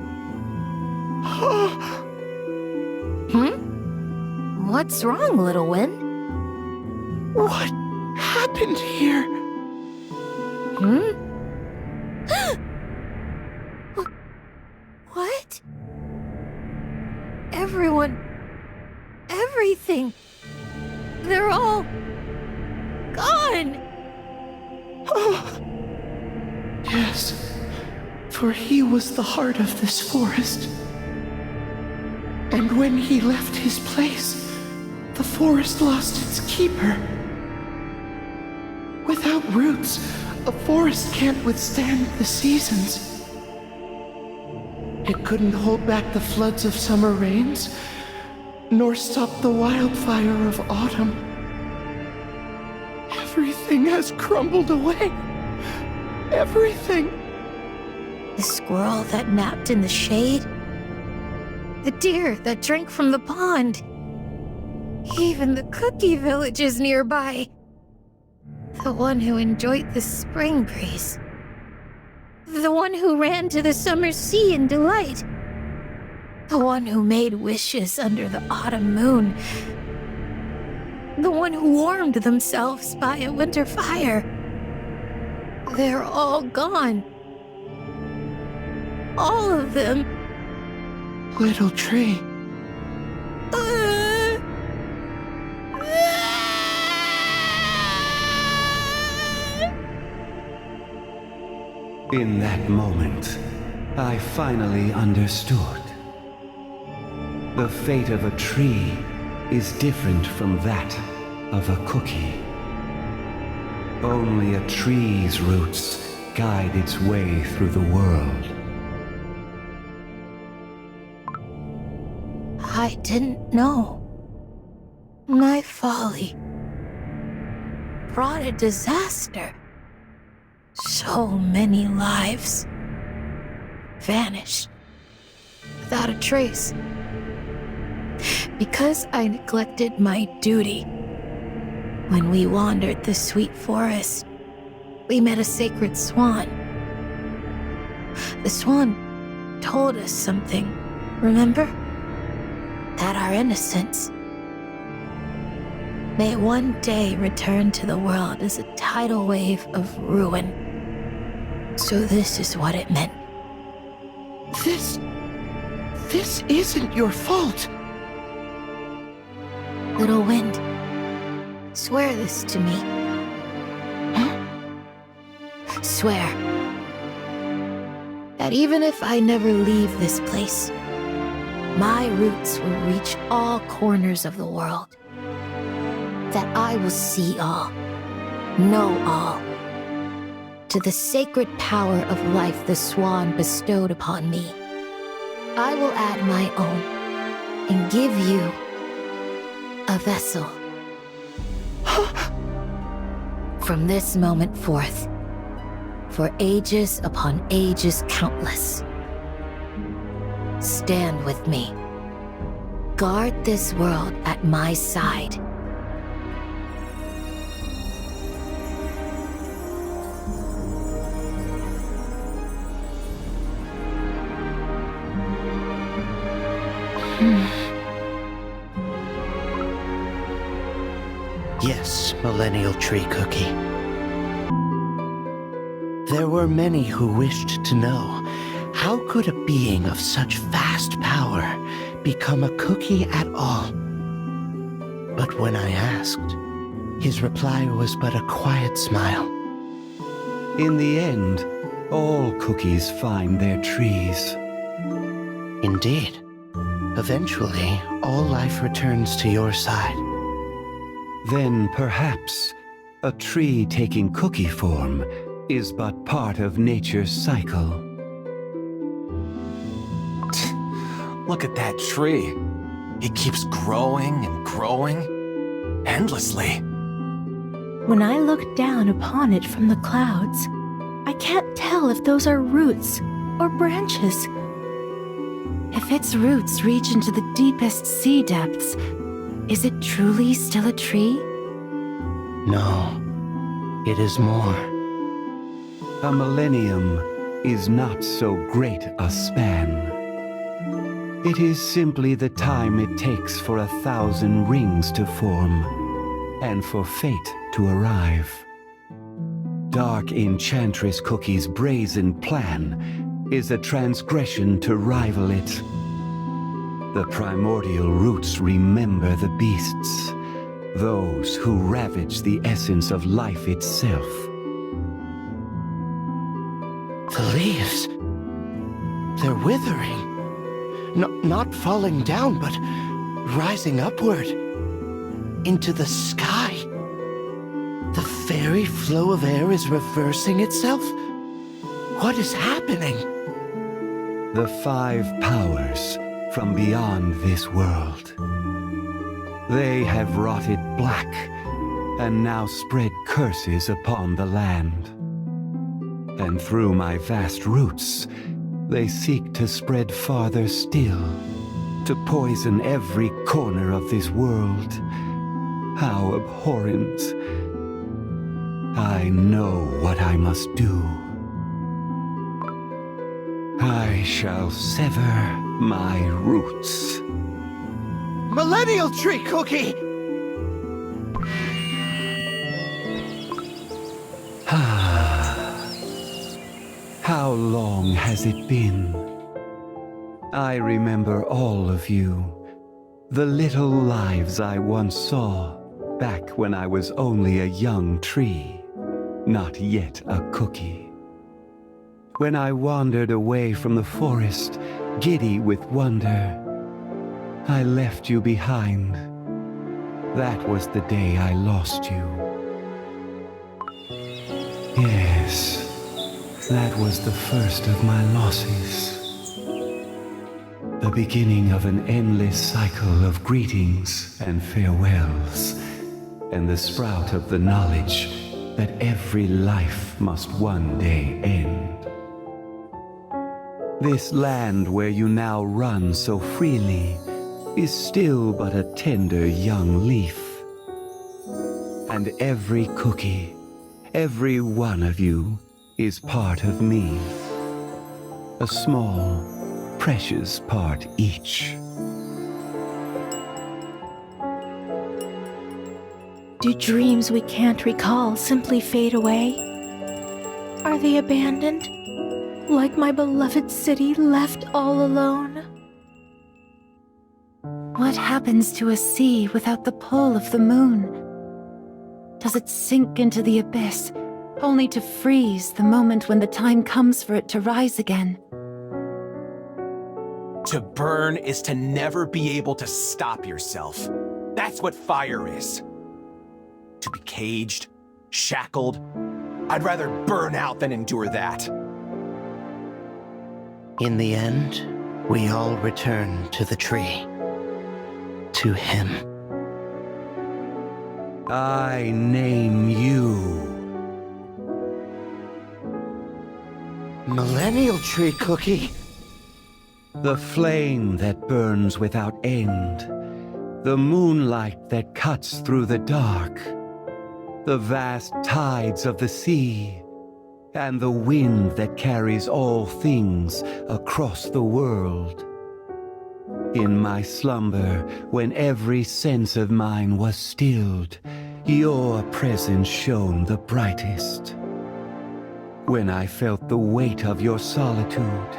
M: What's wrong, little Win?
C: What happened here?
M: What? Everyone, everything, they're all gone.
C: Yes, for he was the heart of this forest. And when he left his place, the forest lost its keeper. Without roots, a forest can't withstand the seasons. It couldn't hold back the floods of summer rains, nor stop the wildfire of autumn. Everything has crumbled away. Everything.
M: The squirrel that napped in the shade. The deer that drank from the pond. Even the cookie villages nearby. The one who enjoyed the spring breeze. The one who ran to the summer sea in delight. The one who made wishes under the autumn moon. The one who warmed themselves by a winter fire. They're all gone. All of them.
C: Little tree.
J: In that moment, I finally understood. The fate of a tree is different from that of a cookie. Only a tree's roots guide its way through the world.
M: I didn't know. My folly brought a disaster. So many lives vanished without a trace. Because I neglected my duty. When we wandered the sweet forest, we met a sacred swan. The swan told us something, remember? That our innocence may one day return to the world as a tidal wave of ruin. So this is what it meant.
C: This isn't your fault.
M: Little wind, swear this to me.
C: Huh?
M: Swear that even if I never leave this place, my roots will reach all corners of the world. That I will see all, know all. To the sacred power of life the swan bestowed upon me, I will add my own and give you a vessel. From this moment forth, for ages upon ages countless, stand with me. Guard this world at my side.
E: Millennial Tree Cookie. There were many who wished to know, how could a being of such vast power become a cookie at all? But when I asked, his reply was but a quiet smile.
J: In the end, all cookies find their trees.
E: Indeed. Eventually, all life returns to your side.
J: Then perhaps a tree taking cookie form is but part of nature's cycle.
F: Look at that tree. It keeps growing and growing, endlessly.
H: When I look down upon it from the clouds, I can't tell if those are roots or branches.
N: If its roots reach into the deepest sea depths, is it truly still a tree?
E: No, it is more.
J: A millennium is not so great a span. It is simply the time it takes for 1,000 rings to form, and for fate to arrive. Dark Enchantress Cookie's brazen plan is a transgression to rival it. The primordial roots remember the beasts, those who ravage the essence of life itself.
E: The leaves, they're withering. Not falling down, but rising upward into the sky. The very flow of air is reversing itself? What is happening?
J: The 5 powers from beyond this world. They have rotted black and now spread curses upon the land. And through my vast roots, they seek to spread farther still, to poison every corner of this world. How abhorrent. I know what I must do. I shall sever my roots.
C: Millennial Tree Cookie!
J: How long has it been? I remember all of you, the little lives I once saw back when I was only a young tree, not yet a cookie. When I wandered away from the forest, giddy with wonder, I left you behind. That was the day I lost you. Yes. That was the first of my losses. The beginning of an endless cycle of greetings and farewells, and the sprout of the knowledge that every life must one day end. This land where you now run so freely is still but a tender young leaf. And every cookie, every one of you, is part of me. A small, precious part each.
H: Do dreams we can't recall simply fade away? Are they abandoned? Like my beloved city left all alone?
N: What happens to a sea without the pull of the moon? Does it sink into the abyss, only to freeze the moment when the time comes for it to rise again?
F: To burn is to never be able to stop yourself. That's what fire is. To be caged, shackled. I'd rather burn out than endure that.
E: In the end, we all return to the tree. To him.
J: I name you
E: Millennial Tree Cookie.
J: The flame that burns without end, the moonlight that cuts through the dark, the vast tides of the sea, and the wind that carries all things across the world. In my slumber, when every sense of mine was stilled, your presence shone the brightest. When I felt the weight of your solitude,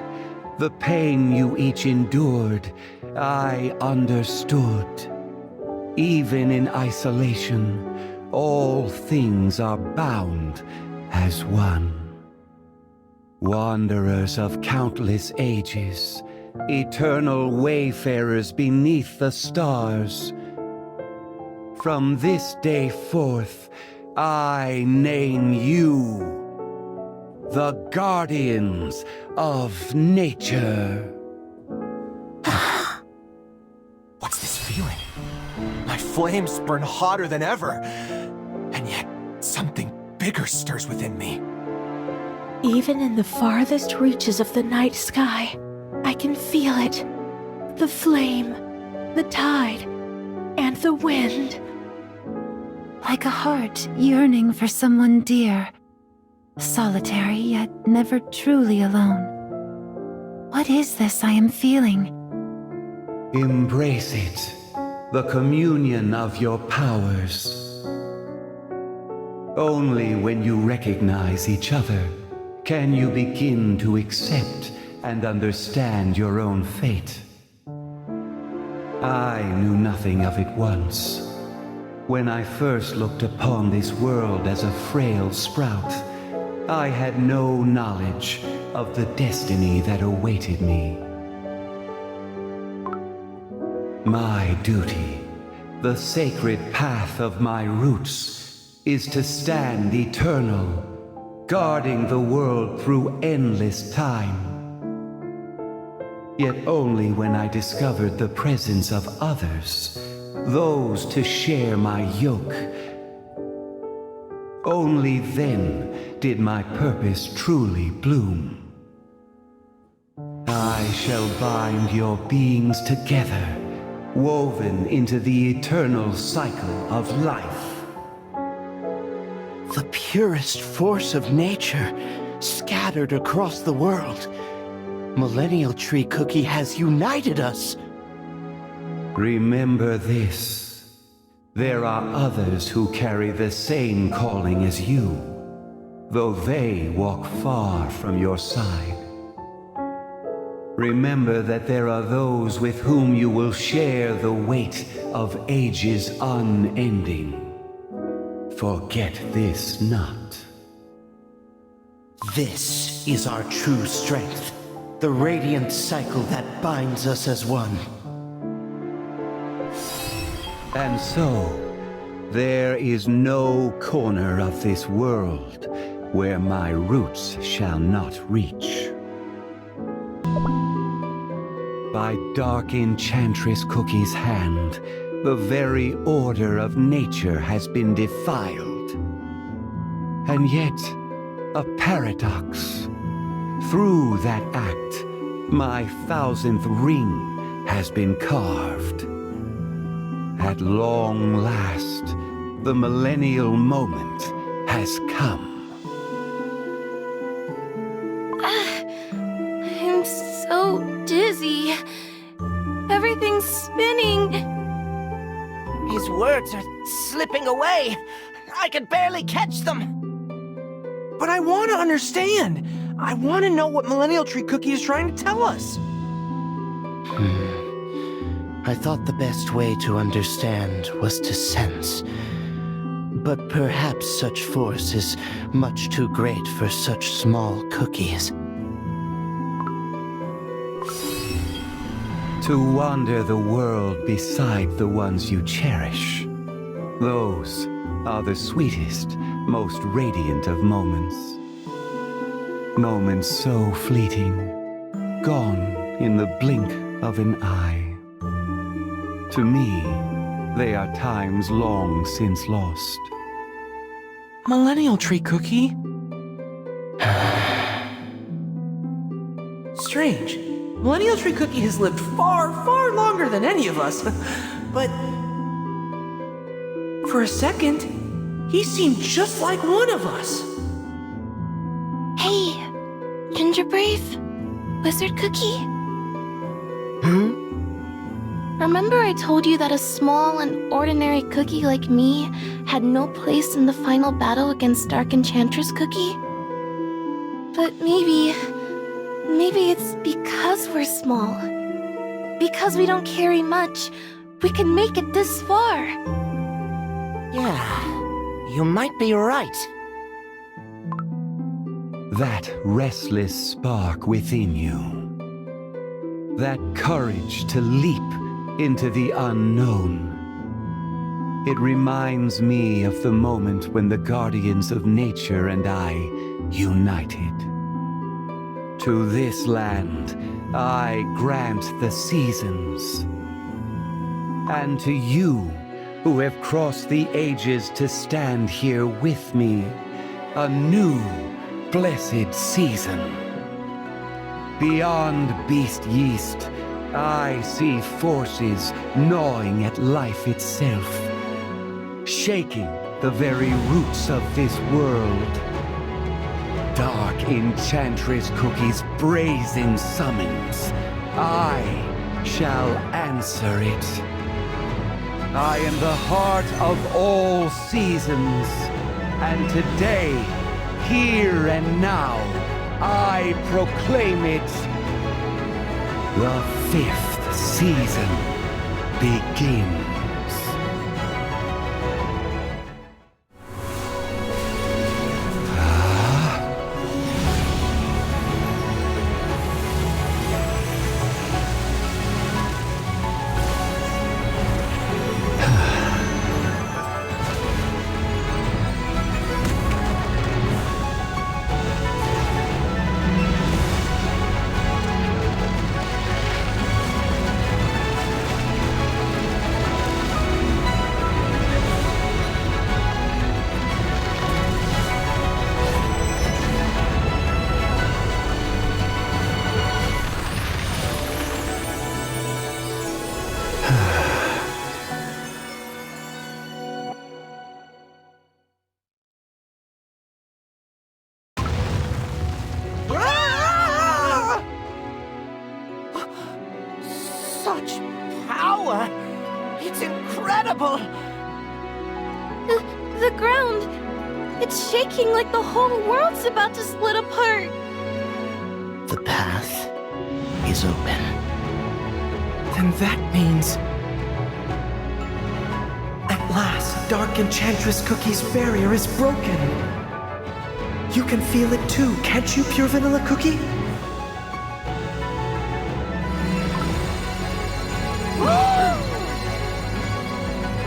J: the pain you each endured, I understood. Even in isolation, all things are bound as one. Wanderers of countless ages, eternal wayfarers beneath the stars. From this day forth, I name you the Guardians of Nature.
F: What's this feeling? My flames burn hotter than ever, and yet something bigger stirs within me.
H: Even in the farthest reaches of the night sky, I can feel it. The flame, the tide, and the wind.
N: Like a heart yearning for someone dear. Solitary, yet never truly alone. What is this I am feeling?
J: Embrace it, the communion of your powers. Only when you recognize each other can you begin to accept and understand your own fate. I knew nothing of it once. When I first looked upon this world as a frail sprout, I had no knowledge of the destiny that awaited me. My duty, the sacred path of my roots, is to stand eternal, guarding the world through endless time. Yet only when I discovered the presence of others, those to share my yoke, only then did my purpose truly bloom. I shall bind your beings together, woven into the eternal cycle of life.
E: The purest force of nature, scattered across the world. Millennial Tree Cookie has united us.
J: Remember this. There are others who carry the same calling as you, though they walk far from your side. Remember that there are those with whom you will share the weight of ages unending. Forget this not.
E: This is our true strength, the radiant cycle that binds us as one.
J: And so, there is no corner of this world where my roots shall not reach. By dark Enchantress Cookie's hand, the very order of nature has been defiled. And yet, a paradox. Through that act, my 1000th ring has been carved. At long last, the millennial moment has come.
W: I'm so dizzy. Everything's spinning.
P: His words are slipping away. I can barely catch them. But I want to understand. I want to know what Millennial Tree Cookie is trying to tell us.
E: I thought the best way to understand was to sense. But perhaps such force is much too great for such small cookies.
J: To wander the world beside the ones you cherish. Those are the sweetest, most radiant of moments. Moments so fleeting, gone in the blink of an eye. To me, they are times long since lost.
P: Millennial Tree Cookie? Strange. Millennial Tree Cookie has lived far, far longer than any of us. But for a second, he seemed just like one of us.
W: Hey, Ginger Brave, Wizard Cookie. Remember I told you that a small and ordinary cookie like me had no place in the final battle against Dark Enchantress Cookie? But maybe it's because we're small. Because we don't carry much, we can make it this far.
E: Yeah, you might be right.
J: That restless spark within you. That courage to leap into the unknown. It reminds me of the moment when the guardians of nature and I united. To this land, I grant the seasons. And to you, who have crossed the ages to stand here with me, a new, blessed season. Beyond Beast Yeast, I see forces gnawing at life itself, shaking the very roots of this world. Dark Enchantress Cookie's brazen summons, I shall answer it. I am the heart of all seasons, and today, here and now, I proclaim it. The 5th season begins.
P: Such power! It's incredible!
W: The ground, it's shaking like the whole world's about to split apart.
E: The path is open.
C: Then that means... At last, Dark Enchantress Cookie's barrier is broken. You can feel it too, can't you, Pure Vanilla Cookie?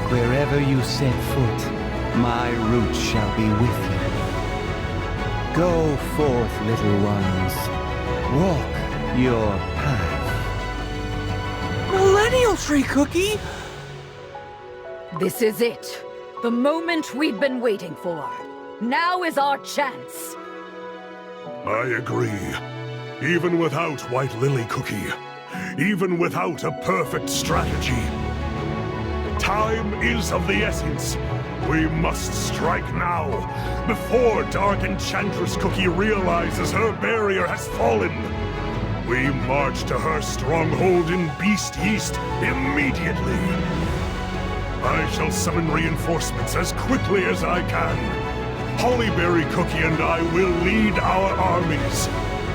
J: Wherever you set foot, my roots shall be with you. Go forth, little ones. Walk your path.
P: Millennial Tree Cookie!
D: This is it. The moment we've been waiting for. Now is our chance.
K: I agree. Even without White Lily Cookie, even without a perfect strategy, time is of the essence. We must strike now, before Dark Enchantress Cookie realizes her barrier has fallen. We march to her stronghold in Beast Yeast immediately. I shall summon reinforcements as quickly as I can. Hollyberry Cookie and I will lead our armies.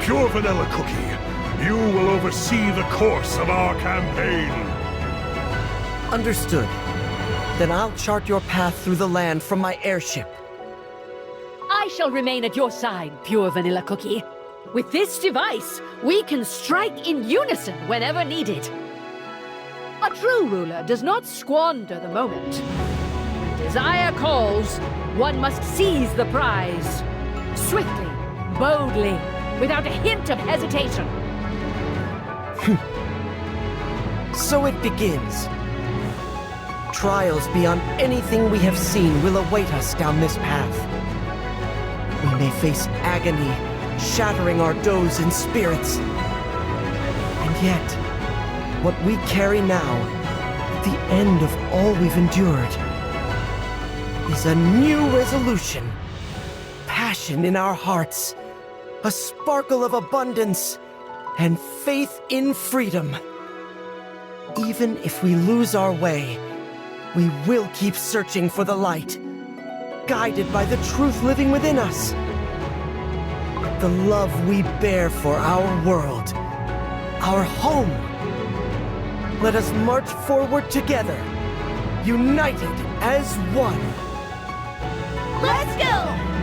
K: Pure Vanilla Cookie, you will oversee the course of our campaign.
C: Understood. Then I'll chart your path through the land from my airship.
D: I shall remain at your side, Pure Vanilla Cookie. With this device, we can strike in unison whenever needed. A true ruler does not squander the moment. When desire calls, one must seize the prize. Swiftly, boldly, without a hint of hesitation.
C: So it begins. Trials beyond anything we have seen will await us down this path. We may face agony, shattering our doughs and spirits. And yet, what we carry now, at the end of all we've endured, is a new resolution, passion in our hearts, a sparkle of abundance, and faith in freedom. Even if we lose our way, we will keep searching for the light, guided by the truth living within us. The love we bear for our world, our home. Let us march forward together, united as one.
M: Let's go!